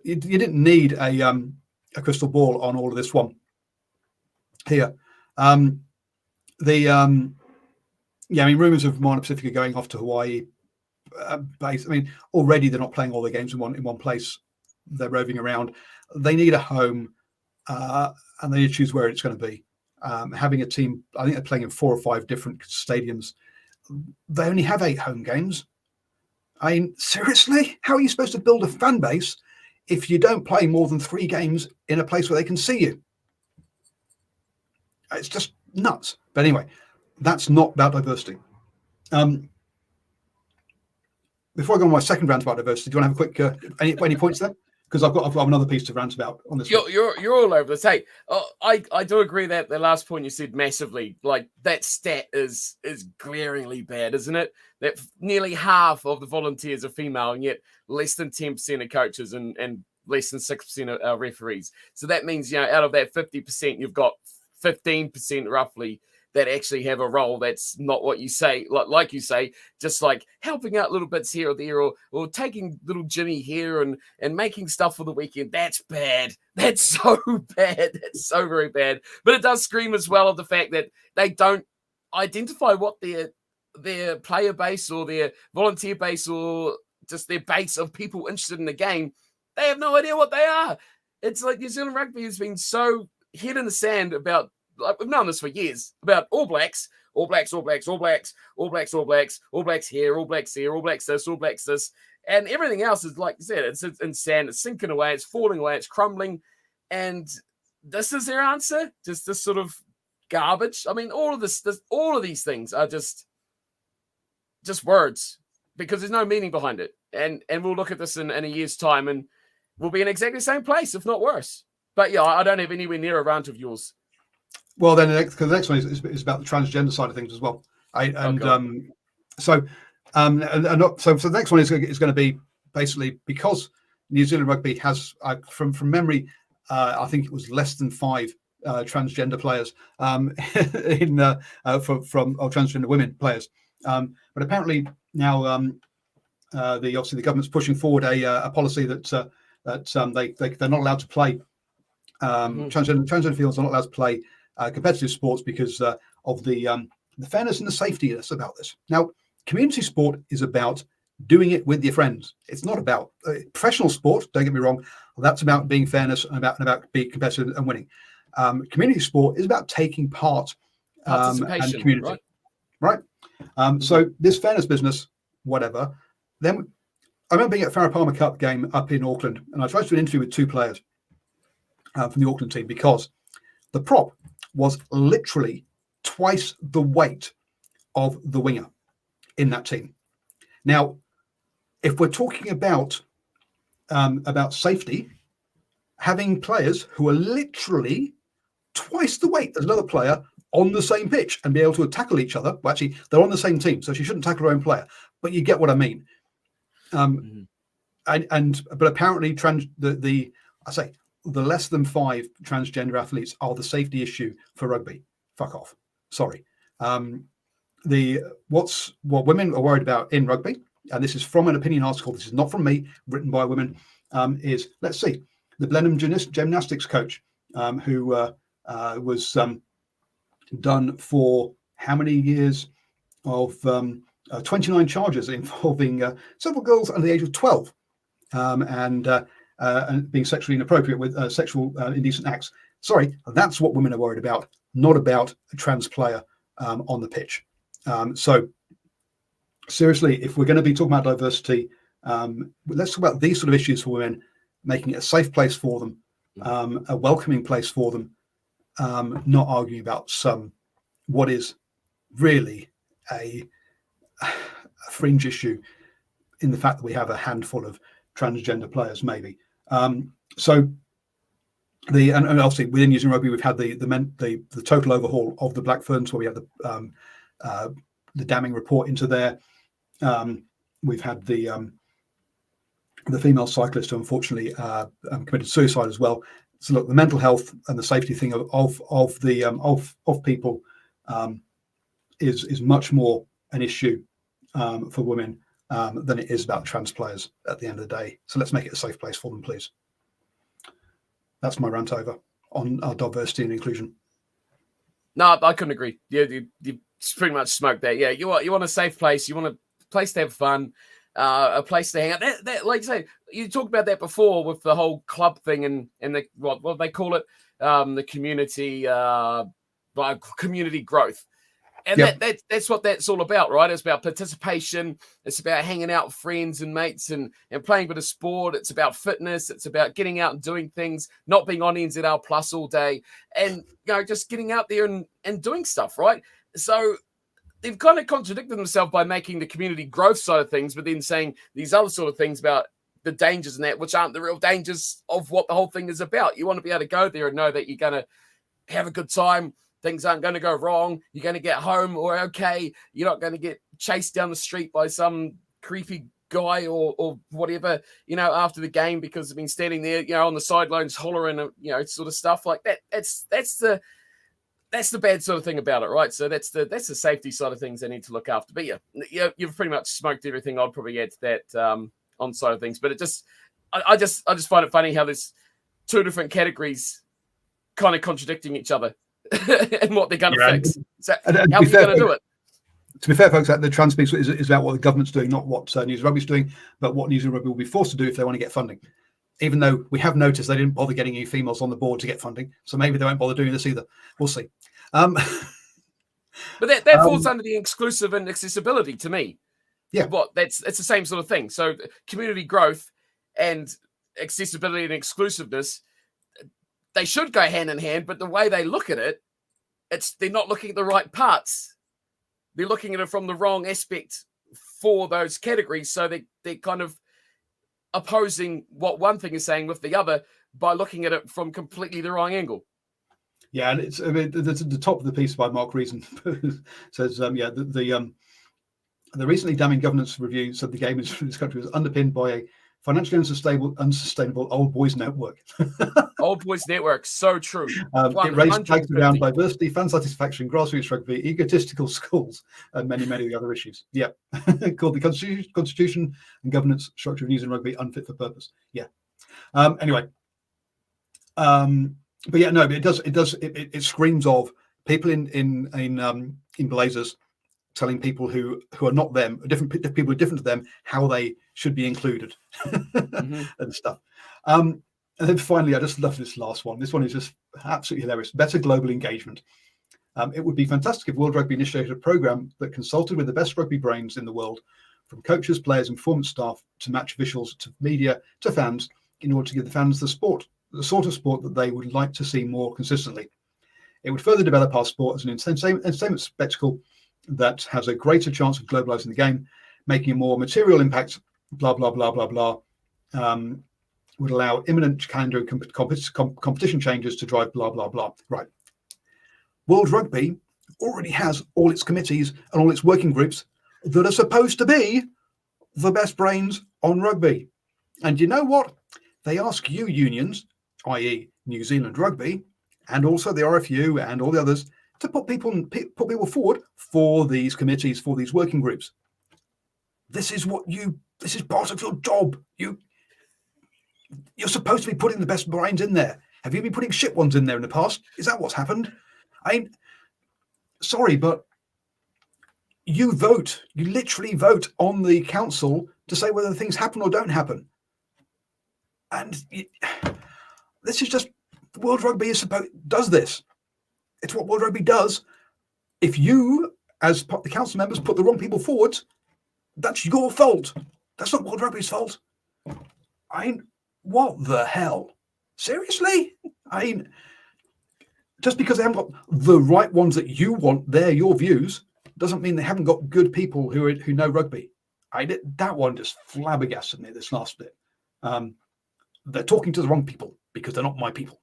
You didn't need a crystal ball on all of this one here. Yeah, I mean, rumours of Moana Pacifica going off to Hawaii base. I mean, already they're not playing all the games in one place. They're roving around. They need a home, and they need to choose where it's going to be. Having a team, I think they're playing in 4 or 5 different stadiums. They only have 8 home games. I mean, seriously? How are you supposed to build a fan base if you don't play more than 3 games in a place where they can see you? It's just nuts. But anyway, that's not about diversity. Before I go on my second rant about diversity, do you want to have a quick any points there? because I've got another piece to rant about on this. You're all over this. Hey, I do agree that the last point you said massively. Like that stat is glaringly bad, isn't it? That nearly half of the volunteers are female, and yet less than 10% of coaches and less than 6% are referees. So that means, out of that 50%, you've got 15% roughly that actually have a role that's not what you say, like you say, just like helping out little bits here or there, or taking little Jimmy here and making stuff for the weekend. That's bad. That's so bad. That's so very bad. But it does scream as well of the fact that they don't identify what their player base or their volunteer base or just their base of people interested in the game. They have no idea what they are. It's like New Zealand rugby has been so head in the sand about, like, we've known this for years, about All Blacks, All Blacks, All Blacks, All Blacks, All Blacks, All Blacks, All Blacks here, All Blacks there, All Blacks this, All Blacks this. And everything else is, like you said, it's in sand, it's sinking away, it's falling away, it's crumbling. And this is their answer? Just this sort of garbage? I mean, all of these things are just words, because there's no meaning behind it. And we'll look at this in a year's time and we'll be in exactly the same place, if not worse. But yeah, I don't have anywhere near a rant of yours. Well, then the next one is about the transgender side of things as well. So the next one is going to be basically because New Zealand rugby has, from memory, I think it was less than 5 transgender players from transgender women players. But apparently now the government's pushing forward a policy that they're not allowed to play transgender fields are not allowed to play competitive sports because of the fairness and the safety about this. Now, community sport is about doing it with your friends. It's not about professional sport. Don't get me wrong. That's about being fairness and about being competitive and winning. Community sport is about taking part and community. Right? So this fairness business, whatever. Then I remember being at Farah Palmer Cup game up in Auckland, and I tried to do an interview with 2 players from the Auckland team because the prop was literally twice the weight of the winger in that team. Now, if we're talking about safety, having players who are literally twice the weight as another player on the same pitch and be able to tackle each other. Well, actually, they're on the same team, so she shouldn't tackle her own player. But you get what I mean. But apparently, the less than 5 transgender athletes are the safety issue for rugby. Fuck off. Sorry. What women are worried about in rugby, and this is from an opinion article, this is not from me, written by women, is, let's see, the Blenheim gymnastics coach who was done for how many years of 29 charges involving several girls under the age of 12 and being sexually inappropriate with sexual indecent acts. Sorry, that's what women are worried about, not about a trans player on the pitch. So seriously, if we're going to be talking about diversity, let's talk about these sort of issues for women, making it a safe place for them, a welcoming place for them, not arguing about what is really a fringe issue in the fact that we have a handful of transgender players, maybe. So and obviously within New Zealand rugby, we've had the total overhaul of the Black Ferns, where we have the damning report into there. We've had the female cyclist who unfortunately committed suicide as well. So look, the mental health and the safety thing of people is much more an issue for women than it is about trans players at the end of the day. So let's make it a safe place for them, please. That's my rant over on our diversity and inclusion. No, I couldn't agree. You pretty much smoked that. Yeah, you want a safe place. You want a place to have fun, a place to hang out. That, like you say, you talked about that before with the whole club thing and the what they call it, the community community growth. And yep. That's what that's all about, right? It's about participation. It's about hanging out with friends and mates and playing a bit of sport. It's about fitness. It's about getting out and doing things, not being on NZL Plus all day and, just getting out there and doing stuff, right? So they've kind of contradicted themselves by making the community growth side of things, but then saying these other sort of things about the dangers in that, which aren't the real dangers of what the whole thing is about. You want to be able to go there and know that you're going to have a good time. Things aren't going to go wrong. You're going to get home or okay. You're not going to get chased down the street by some creepy guy or whatever, after the game because they've been standing there, on the sidelines hollering, sort of stuff like that. That's the bad sort of thing about it, right? So that's the safety side of things they need to look after. But you've pretty much smoked everything I'd probably add to that on side of things. But I just find it funny how there's two different categories kind of contradicting each other and what they're going to fix. So how are you going to do it? To be fair, folks, the trans piece is about what the government's doing, not what New Zealand Rugby's doing, but what New Zealand Rugby will be forced to do if they want to get funding. Even though we have noticed they didn't bother getting any females on the board to get funding, so maybe they won't bother doing this either. We'll see. But that falls under the exclusive and accessibility to me. Yeah, it's the same sort of thing. So community growth and accessibility and exclusiveness, they should go hand in hand. But the way they look at it, they're not looking at the right parts. They're looking at it from the wrong aspect for those categories. So they're kind of opposing what one thing is saying with the other by looking at it from completely the wrong angle. Yeah, and it's the top of the piece by Mark Reason says, the recently damning governance review said the game in this country was underpinned by a financially unsustainable old boys network. Old boys network, so true. It raised flags around diversity, fan satisfaction, grassroots rugby, egotistical schools, and many, many other issues. Yeah, called the Constitution and Governance Structure of New Zealand Rugby unfit for purpose. Yeah. Anyway, but yeah, no, but it screams of people in blazers telling people who are not them, different people who are different to them, how they should be included and stuff. And then finally, I just love this last one. This one is just absolutely hilarious. Better global engagement. It would be fantastic if World Rugby initiated a program that consulted with the best rugby brains in the world, from coaches, players, and performance staff to match officials, to media, to fans, in order to give the fans the sort of sport that they would like to see more consistently. It would further develop our sport as an entertainment spectacle that has a greater chance of globalizing the game, making a more material impact, blah, blah, blah, blah, blah. Would allow imminent calendar competition changes to drive blah, blah, blah. Right. World Rugby already has all its committees and all its working groups that are supposed to be the best brains on rugby. And you know what? They ask you unions, i.e. New Zealand Rugby, and also the RFU and all the others, to put people forward for these committees, for these working groups. This is part of your job. You're supposed to be putting the best brains in there. Have you been putting shit ones in there in the past? Is that what's happened? Sorry, but you literally vote on the council to say whether things happen or don't happen. And this is just, World Rugby does this. It's what World Rugby does. If you, as the council members, put the wrong people forward, that's your fault. That's not World Rugby's fault. What the hell? Seriously? Just because they haven't got the right ones that you want, they're your views, doesn't mean they haven't got good people who know rugby. That one just flabbergasted me, this last bit. They're talking to the wrong people because they're not my people.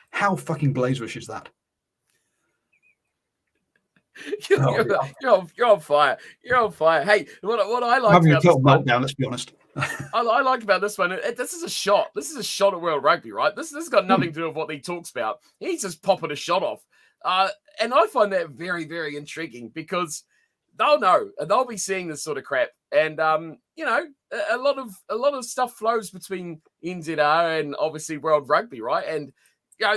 How fucking blazerish is that? You're on fire. You're on fire. Hey, what I like having about a total meltdown, let's be honest. I like about this one. This is a shot. This is a shot at World Rugby, right? This has got nothing to do with what he talks about. He's just popping a shot off, and I find that very, very intriguing because they'll know and they'll be seeing this sort of crap, and a lot of stuff flows between NZR and obviously World Rugby, right? And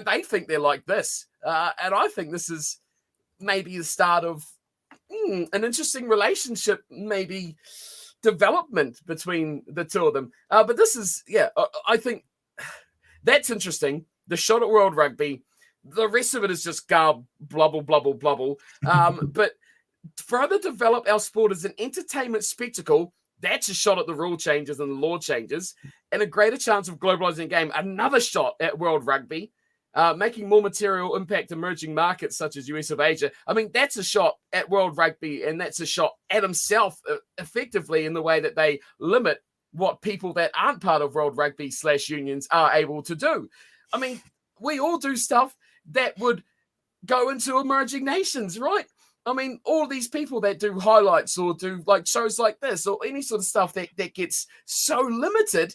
they think they're like this, and I think this is maybe the start of an interesting relationship, maybe development between the two of them. But this is, I think that's interesting. The shot at World Rugby, the rest of it is just blubble, blubble, blubble. But further develop our sport as an entertainment spectacle, that's a shot at the rule changes and the law changes, and a greater chance of globalizing the game. Another shot at World Rugby, making more material impact emerging markets such as US of Asia. I mean, that's a shot at World Rugby, and that's a shot at himself effectively in the way that they limit what people that aren't part of World Rugby / unions are able to do. I mean, we all do stuff that would go into emerging nations, right? I mean, all these people that do highlights or do like shows like this or any sort of stuff that gets so limited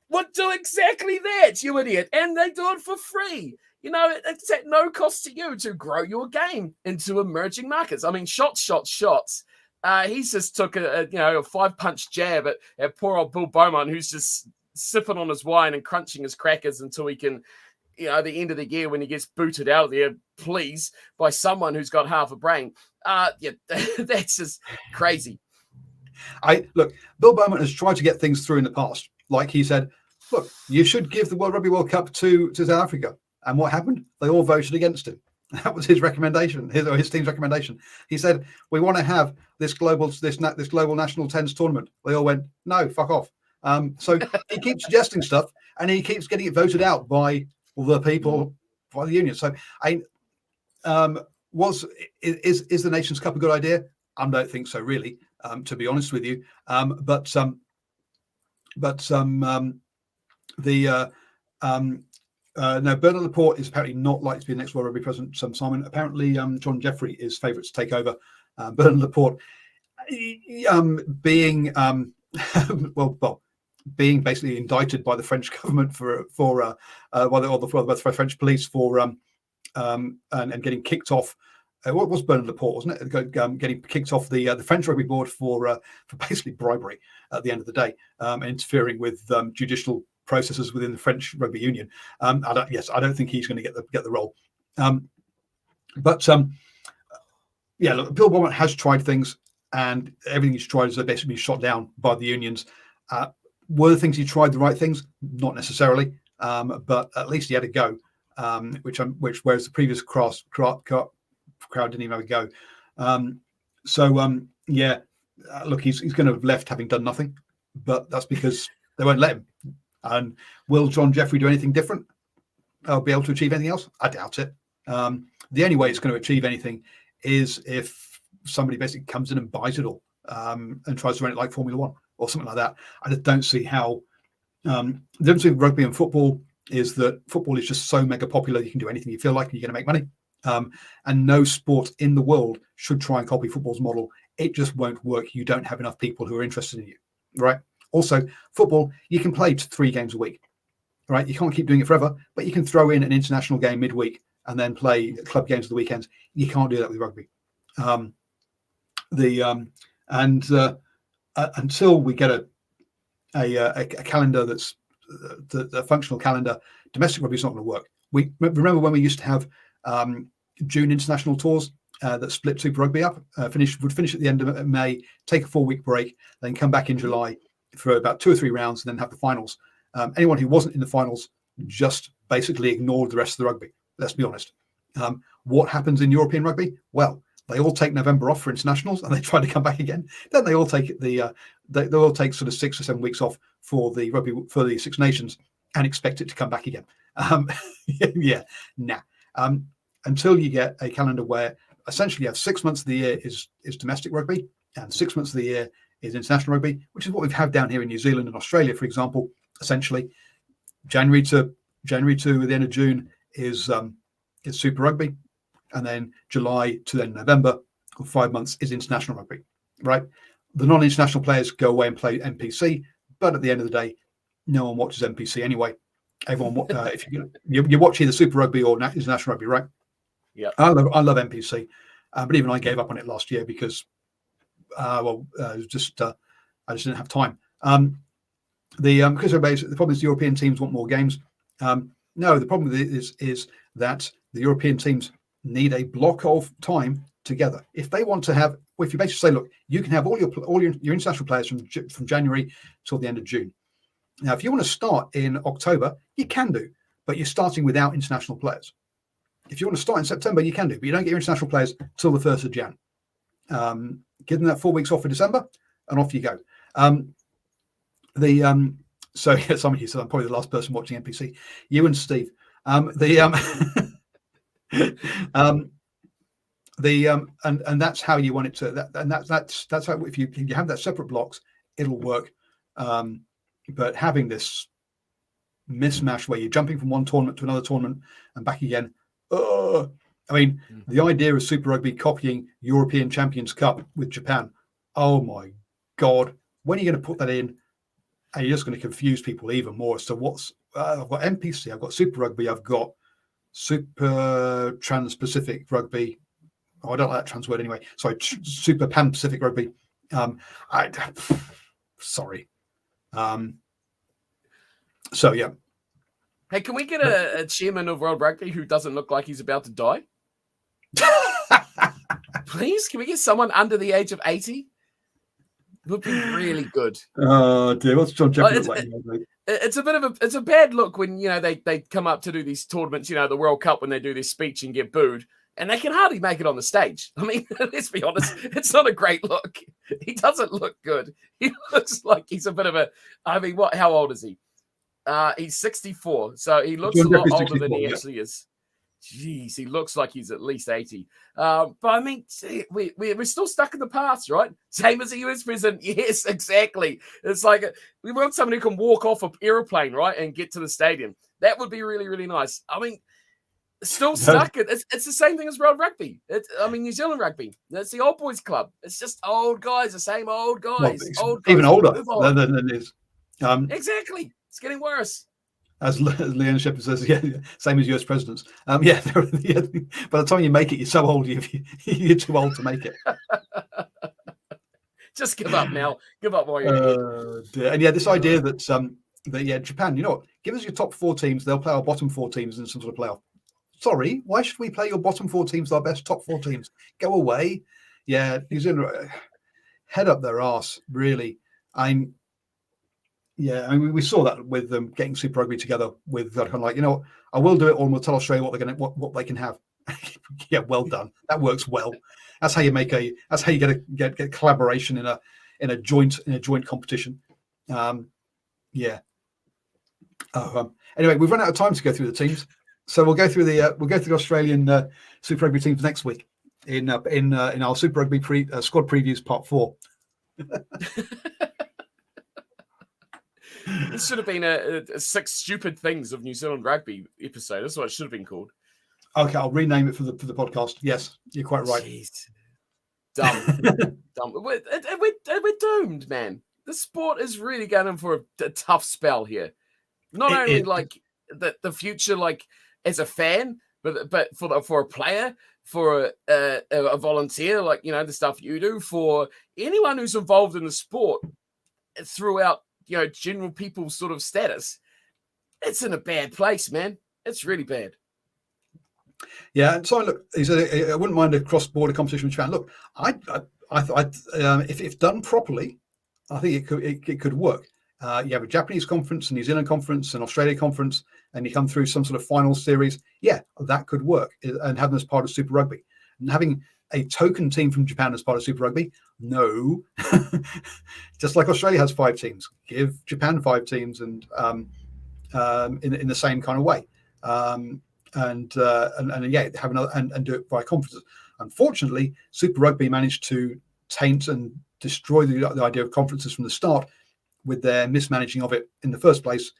would do exactly that, you idiot. And they do it for free. You know, it's at no cost to you to grow your game into emerging markets. I mean, shots. He's just took a 5-punch jab at poor old Bill Beaumont, who's just sipping on his wine and crunching his crackers until he can, at the end of the year when he gets booted out of there, please, by someone who's got half a brain. That's just crazy. Look, Bill Beaumont has tried to get things through in the past. Like he said, look, you should give the World Rugby World Cup to South Africa. And what happened? They all voted against him. That was his recommendation, his team's recommendation. He said, we want to have this global national tens tournament. They all went, no, fuck off. So he keeps suggesting stuff and he keeps getting it voted out by the people, by the union. So is the Nations Cup a good idea? I don't think so, really, to be honest with you. No, Bernard Laporte is apparently not likely to be the next World Rugby president. Simon, apparently, John Jeffrey is favourite to take over. Bernard Laporte being being basically indicted by the French government by the French police for and getting kicked off. What was Bernard Laporte, wasn't it? Getting kicked off the French Rugby Board for basically bribery at the end of the day, and interfering with judicial processes within the French Rugby Union. I don't think he's going to get the role. Look, Bill Beaumont has tried things, and everything he's tried has basically been shot down by the unions. Were the things he tried the right things? Not necessarily, but at least he had a go. Whereas the previous crowd didn't even have a go. Look, he's going to have left having done nothing, but that's because they won't let him. And will John Jeffrey do anything different? Be able to achieve anything else? I doubt it. The only way it's going to achieve anything is if somebody basically comes in and buys it all and tries to run it like Formula One or something like that. I just don't see how. The difference between rugby and football is that football is just so mega popular. You can do anything you feel like and you're going to make money. And no sport in the world should try and copy football's model. It just won't work. You don't have enough people who are interested in you, right? Also, football, you can play 3 games a week, right? You can't keep doing it forever, but you can throw in an international game midweek and then play club games at the weekends. You can't do that with rugby. Until we get a calendar that's the functional calendar, domestic rugby is not going to work. We remember when we used to have June international tours that split Super Rugby up, would finish at the end of May, take a 4-week break, then come back in July for about 2 or 3 rounds, and then have the finals. Anyone who wasn't in the finals just basically ignored the rest of the rugby. Let's be honest. What happens in European rugby? Well, they all take November off for internationals, and they try to come back again. Then they all take they all take sort of 6 or 7 weeks off for the rugby for the Six Nations, and expect it to come back again. Until you get a calendar where essentially you have 6 months of the year is domestic rugby, and 6 months of the year is international rugby, which is what we've had down here in New Zealand and Australia, for example. Essentially, January to the end of June is Super Rugby, and then July to then November, 5 months, is international rugby. Right? The non-international players go away and play NPC, but at the end of the day, no one watches NPC anyway. Everyone, if you watch either Super Rugby or international rugby, right? Yeah, I love NPC, but even I gave up on it last year because, I just didn't have time. Because the problem is the European teams want more games. No, the problem is that the European teams need a block of time together. If they want to have, if you basically say, look, you can have all your international players from January till the end of June. Now, if you want to start in October, you can do, but you're starting without international players. If you want to start in September, you can do, but you don't get your international players till the 1st of Jan. Give them that 4 weeks off for December, and off you go. So somebody here said I'm probably the last person watching NPC. You and Steve. And that's how you want it to. And that's how if you have that separate blocks, it'll work. But having this mismatch where you're jumping from one tournament to another tournament and back again, I mean, the idea of Super Rugby copying European Champions Cup with Japan, oh my God, when are you going to put that in? And you're just going to confuse people even more as to what's, I've got NPC, I've got Super Rugby, I've got Super Trans-Pacific Rugby. Oh, I don't like that trans word anyway. Sorry, Super Pan-Pacific Rugby. Sorry. So, yeah. Hey, can we get a chairman of World Rugby who doesn't look like he's about to die? Please, can we get someone under the age of 80? It would be really good. Oh dear, what's John Jeffrey look like? It's a bad look when they come up to do these tournaments, the World Cup, when they do their speech and get booed, and they can hardly make it on the stage. I mean, let's be honest, it's not a great look. He doesn't look good. He looks like he's a bit of a. I mean, how old is he? He's 64, so he looks a lot older than he actually is. Jeez, he looks like he's at least 80. But I mean, we're still stuck in the past, right? Same as the US president. Yes, exactly. It's like we want someone who can walk off an airplane, right, and get to the stadium. That would be really, really nice. I mean, still stuck. It's the same thing as World Rugby. New Zealand Rugby. It's the old boys club. It's just old guys, the same old guys. Well, even older than it is. Exactly. It's getting worse. As Leon Shepherd says, yeah, same as US presidents. By the time you make it, you're so old, you're too old to make it. Just give up now. Give up while you're ahead. And yeah, this idea that Japan, you know what? Give us your top 4 teams. They'll play our bottom 4 teams in some sort of playoff. Sorry, why should we play your bottom 4 teams, our best top 4 teams? Go away. Yeah, New Zealand, head up their arse, really. Yeah, I mean, we saw that with them getting Super Rugby together with that kind of like, I will do it, or we'll tell Australia what they can have. Yeah, well done. That works well. That's how you get collaboration in a joint competition. Yeah. Anyway, we've run out of time to go through the teams, so we'll go through the Australian Super Rugby teams next week in our Super Rugby squad previews part 4. This should have been a 6 stupid things of New Zealand rugby episode. That's what it should have been called. Okay, I'll rename it for the podcast. Yes, you're quite right. Jeez. Dumb. Dumb. We're doomed, man. The sport is really going for a tough spell here. Not only the future, like as a fan, but for a player, for a volunteer, like the stuff you do, for anyone who's involved in the sport throughout. General people's sort of status, it's in a bad place, man. It's really bad. Yeah, and so look, he said I wouldn't mind a cross-border competition with Japan. Look, if done properly, I think it could work. You have a Japanese conference, a New Zealand conference, an Australia conference, and you come through some sort of final series. Yeah, that could work, and have them as part of Super Rugby. And having a token team from Japan as part of Super Rugby, no. Just like Australia has 5 teams, give Japan 5 teams, and in the same kind of way, and have another and do it by conferences. Unfortunately, Super Rugby managed to taint and destroy the idea of conferences from the start with their mismanaging of it in the first place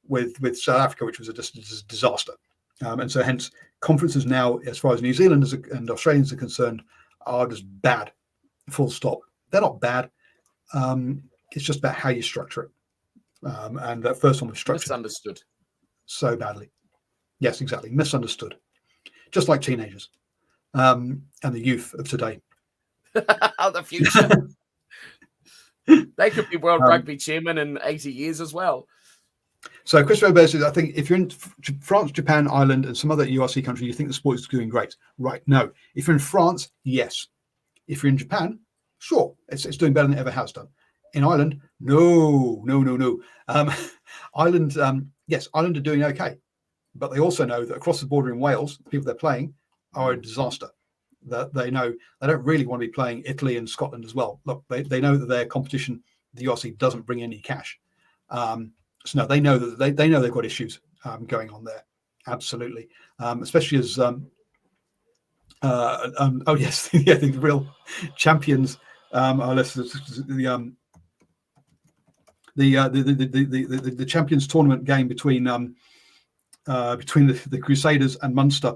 with South Africa, which was a disaster. And so hence conferences now, as far as New Zealand and Australians are concerned, are just bad, full stop. They're not bad. It's just about how you structure it. And that first one was structured misunderstood so badly. Yes, exactly. Misunderstood. Just like teenagers and the youth of today. The future. They could be World Rugby chairman in 80 years as well. So Chris Robert says, I think if you're in France, Japan, Ireland, and some other URC country, you think the sport is doing great. Right. No. If you're in France, yes. If you're in Japan, sure. It's doing better than it ever has done. In Ireland, no. Ireland, yes, Ireland are doing okay. But they also know that across the border in Wales, the people they're playing are a disaster. That they know they don't really want to be playing Italy and Scotland as well. Look, they know that their competition, the URC, doesn't bring any cash. So no, they know that they know they've got issues going on there. Absolutely, especially as oh yes, yeah, the real champions are the the Champions Tournament game between the Crusaders and Munster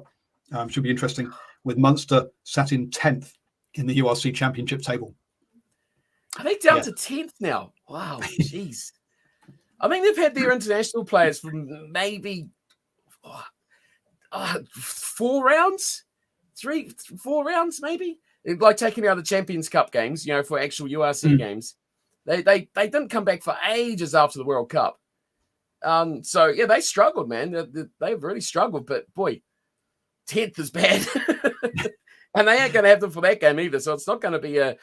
should be interesting, with Munster sat in 10th in the URC Championship table. Are they down to 10th now? Wow, jeez. I mean, they've had their international players from maybe 4 rounds, 4 rounds, maybe. Like taking out the Champions Cup games, for actual URC games. They didn't come back for ages after the World Cup. So yeah, they struggled, man. They've really struggled, but boy, 10th is bad. And they ain't going to have them for that game either. So it's not going to be a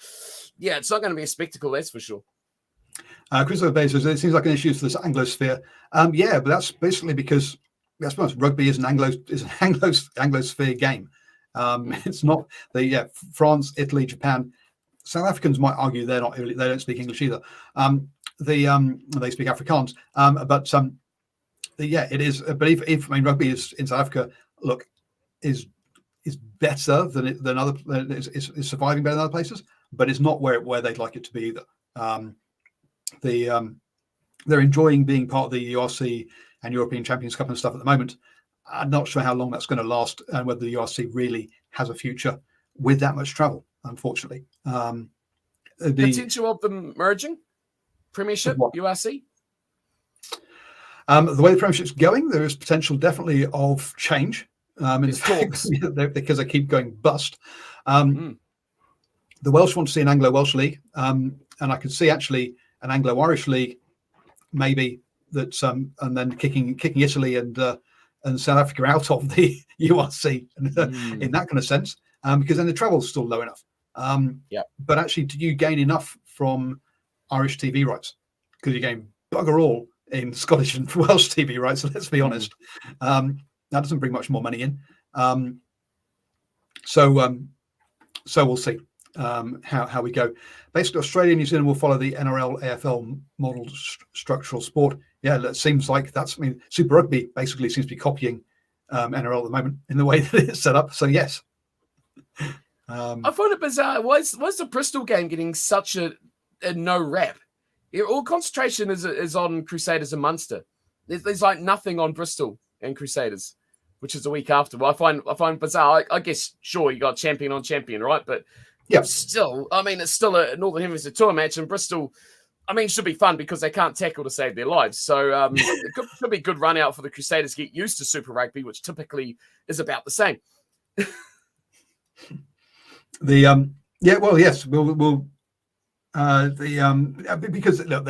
spectacle, that's for sure. Christopher Bay says it seems like an issue for this Anglosphere. Yeah, but that's basically because, let's be honest, rugby is an Anglosphere game. It's not France, Italy, Japan. South Africans might argue they don't speak English either. They speak Afrikaans. It is. But if rugby is in South Africa, look, is better than other, is surviving better than other places, but it's not where they'd like it to be either. They're enjoying being part of the URC and European Champions Cup and stuff at the moment. I'm not sure how long that's going to last and whether the URC really has a future with that much travel, unfortunately. Potential of them merging? Premiership, URC? The way the Premiership's going, there is potential definitely of change. Because they keep going bust. The Welsh want to see an Anglo-Welsh league, and I could see actually an Anglo-Irish league, maybe that, and then kicking Italy and South Africa out of the URC in that kind of sense, because then the travel's still low enough. But actually, do you gain enough from Irish TV rights? Because you're getting bugger all in Scottish and Welsh TV rights. So let's be honest. That doesn't bring much more money in. So we'll see how we go. Basically, Australia and New Zealand will follow the NRL AFL model structural sport. Yeah, it seems like Super Rugby basically seems to be copying NRL at the moment in the way that it's set up. So yes. I find it bizarre. Why is the Bristol game getting such a no rap? All concentration is on Crusaders and Munster. There's like nothing on Bristol and Crusaders, which is a week after. Well, I find bizarre. I guess, sure, you got champion on champion, right? But still, it's still a Northern Hemisphere tour match, and Bristol, it should be fun because they can't tackle to save their lives. So it could be a good run out for the Crusaders to get used to Super Rugby, which typically is about the same. Yes, we'll because look,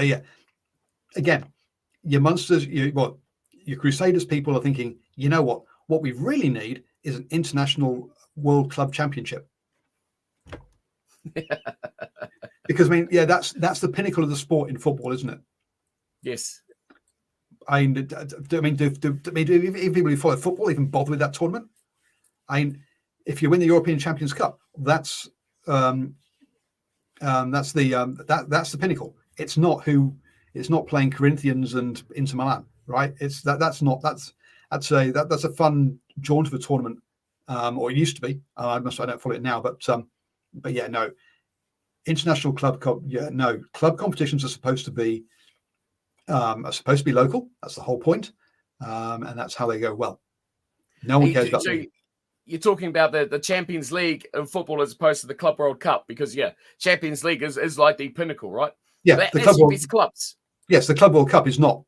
again, your Munsters, your Crusaders people are thinking, you know what we really need is an international World Club Championship. Because that's the pinnacle of the sport in football, isn't it? Yes. Do people who follow football even bother with that tournament? If you win the European Champions Cup, that's the pinnacle. It's not playing Corinthians and Inter Milan, right? That's a fun jaunt of a tournament, or it used to be. I don't follow it now, but yeah, no. International club competitions are supposed to be local. That's the whole point, and that's how they go well. No one cares about that. You're talking about the Champions League of football as opposed to the Club World Cup, because Champions League is like the pinnacle, right? Yeah, the clubs. Yes, the Club World Cup is not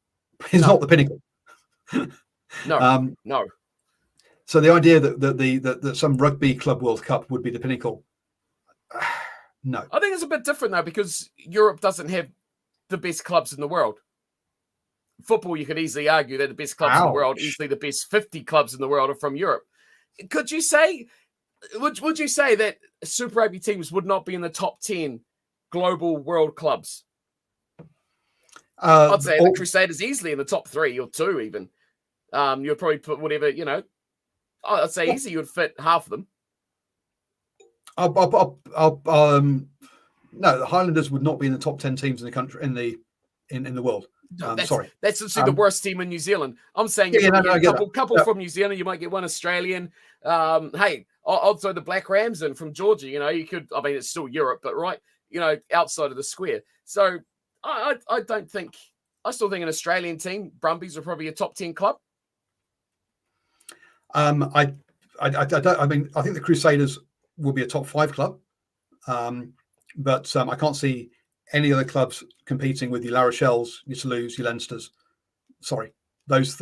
the pinnacle. No. So the idea that some rugby Club World Cup would be the pinnacle, no. I think it's a bit different though, because Europe doesn't have the best clubs in the world. Football, you could easily argue that the best clubs in the world, easily the best 50 clubs in the world, are from Europe. Would you say that Super Rugby teams would not be in the top 10 global world clubs? I'd say the Crusaders easily in the top 3 or 2 even. You'd probably put whatever, I'd say easy you'd fit half of them. No, the Highlanders would not be in the top 10 teams in the country in the world. Sorry, that's obviously the worst team in New Zealand. I'm saying a couple from New Zealand. You might get one Australian. Hey, I'll throw the Black Rams in from Georgia. You could. It's still Europe, but right. Outside of the square. So I don't think I still think an Australian team, Brumbies, are probably a top 10 club. I don't. I mean, I think the Crusaders will be a top 5 club, but I can't see any other clubs competing with your La Rochelles, your Toulouse, your Leinsters. Sorry, those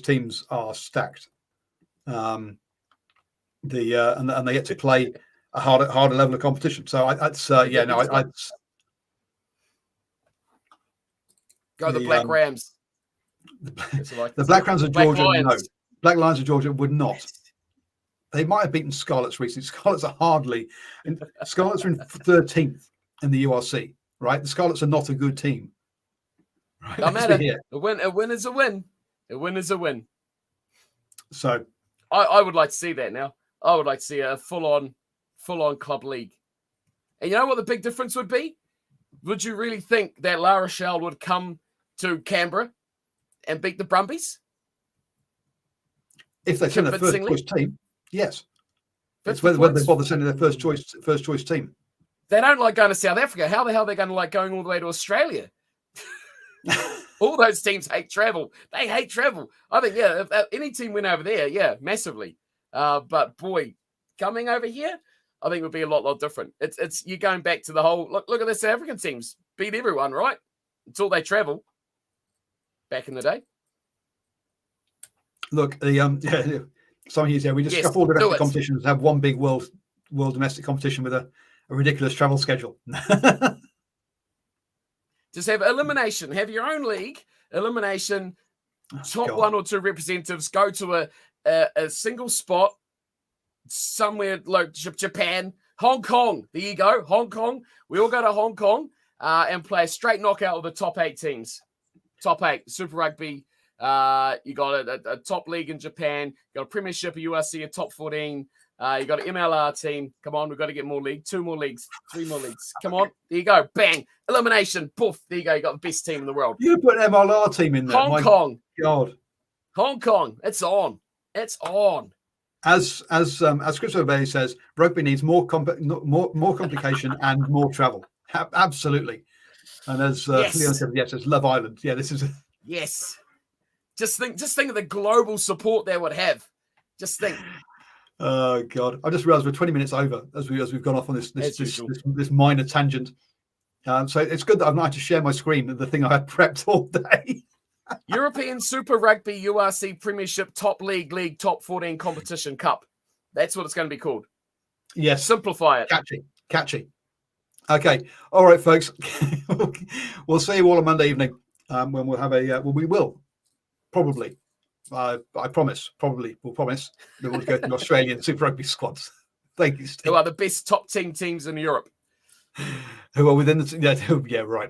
teams are stacked. And they get to play a harder level of competition. So Go the Black Rams. The Black Rams of Georgia, no. Black Lions of Georgia would not. They might have beaten Scarlets recently. Scarlets are hardly. Scarlets are in 13th in the URC, right? The Scarlets are not a good team. Right? No matter. A win is a win. A win is a win. So, I would like to see that now. I would like to see a full-on club league. And you know what the big difference would be? Would you really think that La Rochelle would come to Canberra and beat the Brumbies? If they send their first choice team, yes. It's whether they bother sending their first choice team. They don't like going to South Africa. How the hell are they going to like going all the way to Australia? All those teams hate travel. They hate travel. I think, if any team went over there, massively. But boy, coming over here, I think it would be a lot different. It's you're going back to the whole look at the South African teams beat everyone, right? Until they travel. Back in the day. Look, some years we just scuff all the domestic competitions, have one big world domestic competition with a ridiculous travel schedule. Just have elimination. Have your own league. Elimination. Top 1 or 2 representatives go to a single spot somewhere like Japan, Hong Kong. There you go, Hong Kong. We all go to Hong Kong and play a straight knockout of the top 8 teams. Top 8, Super Rugby. You got a top league in Japan. You got a Premiership, a URC, a top 14. You got an MLR team. Come on, we've got to get more leagues. 2 more leagues, 3 more leagues. Come on, there you go. Bang, elimination. Poof, there you go. You got the best team in the world. You put an MLR team in there. Hong Kong. God. Hong Kong. It's on. It's on. As Christopher Bay says, rugby needs more complication and more travel. Absolutely. And as Leon said, yes, it's Love Island. Yeah, this is. Yes. Just think of the global support they would have. Just think. Oh God! I just realised we're 20 minutes over as we've gone off on this minor tangent. So it's good that I've not had to share my screen, the thing I had prepped all day. European Super Rugby URC Premiership Top League Top 14 Competition Cup. That's what it's going to be called. Yes. Simplify it. Catchy. Okay. All right, folks. We'll see you all on Monday evening when we'll have we will probably. I promise. We'll promise that we'll go to the Australian Super Rugby squads. Thank you, Steve. Who are the best top 10 teams in Europe? Who are within the... Yeah, right.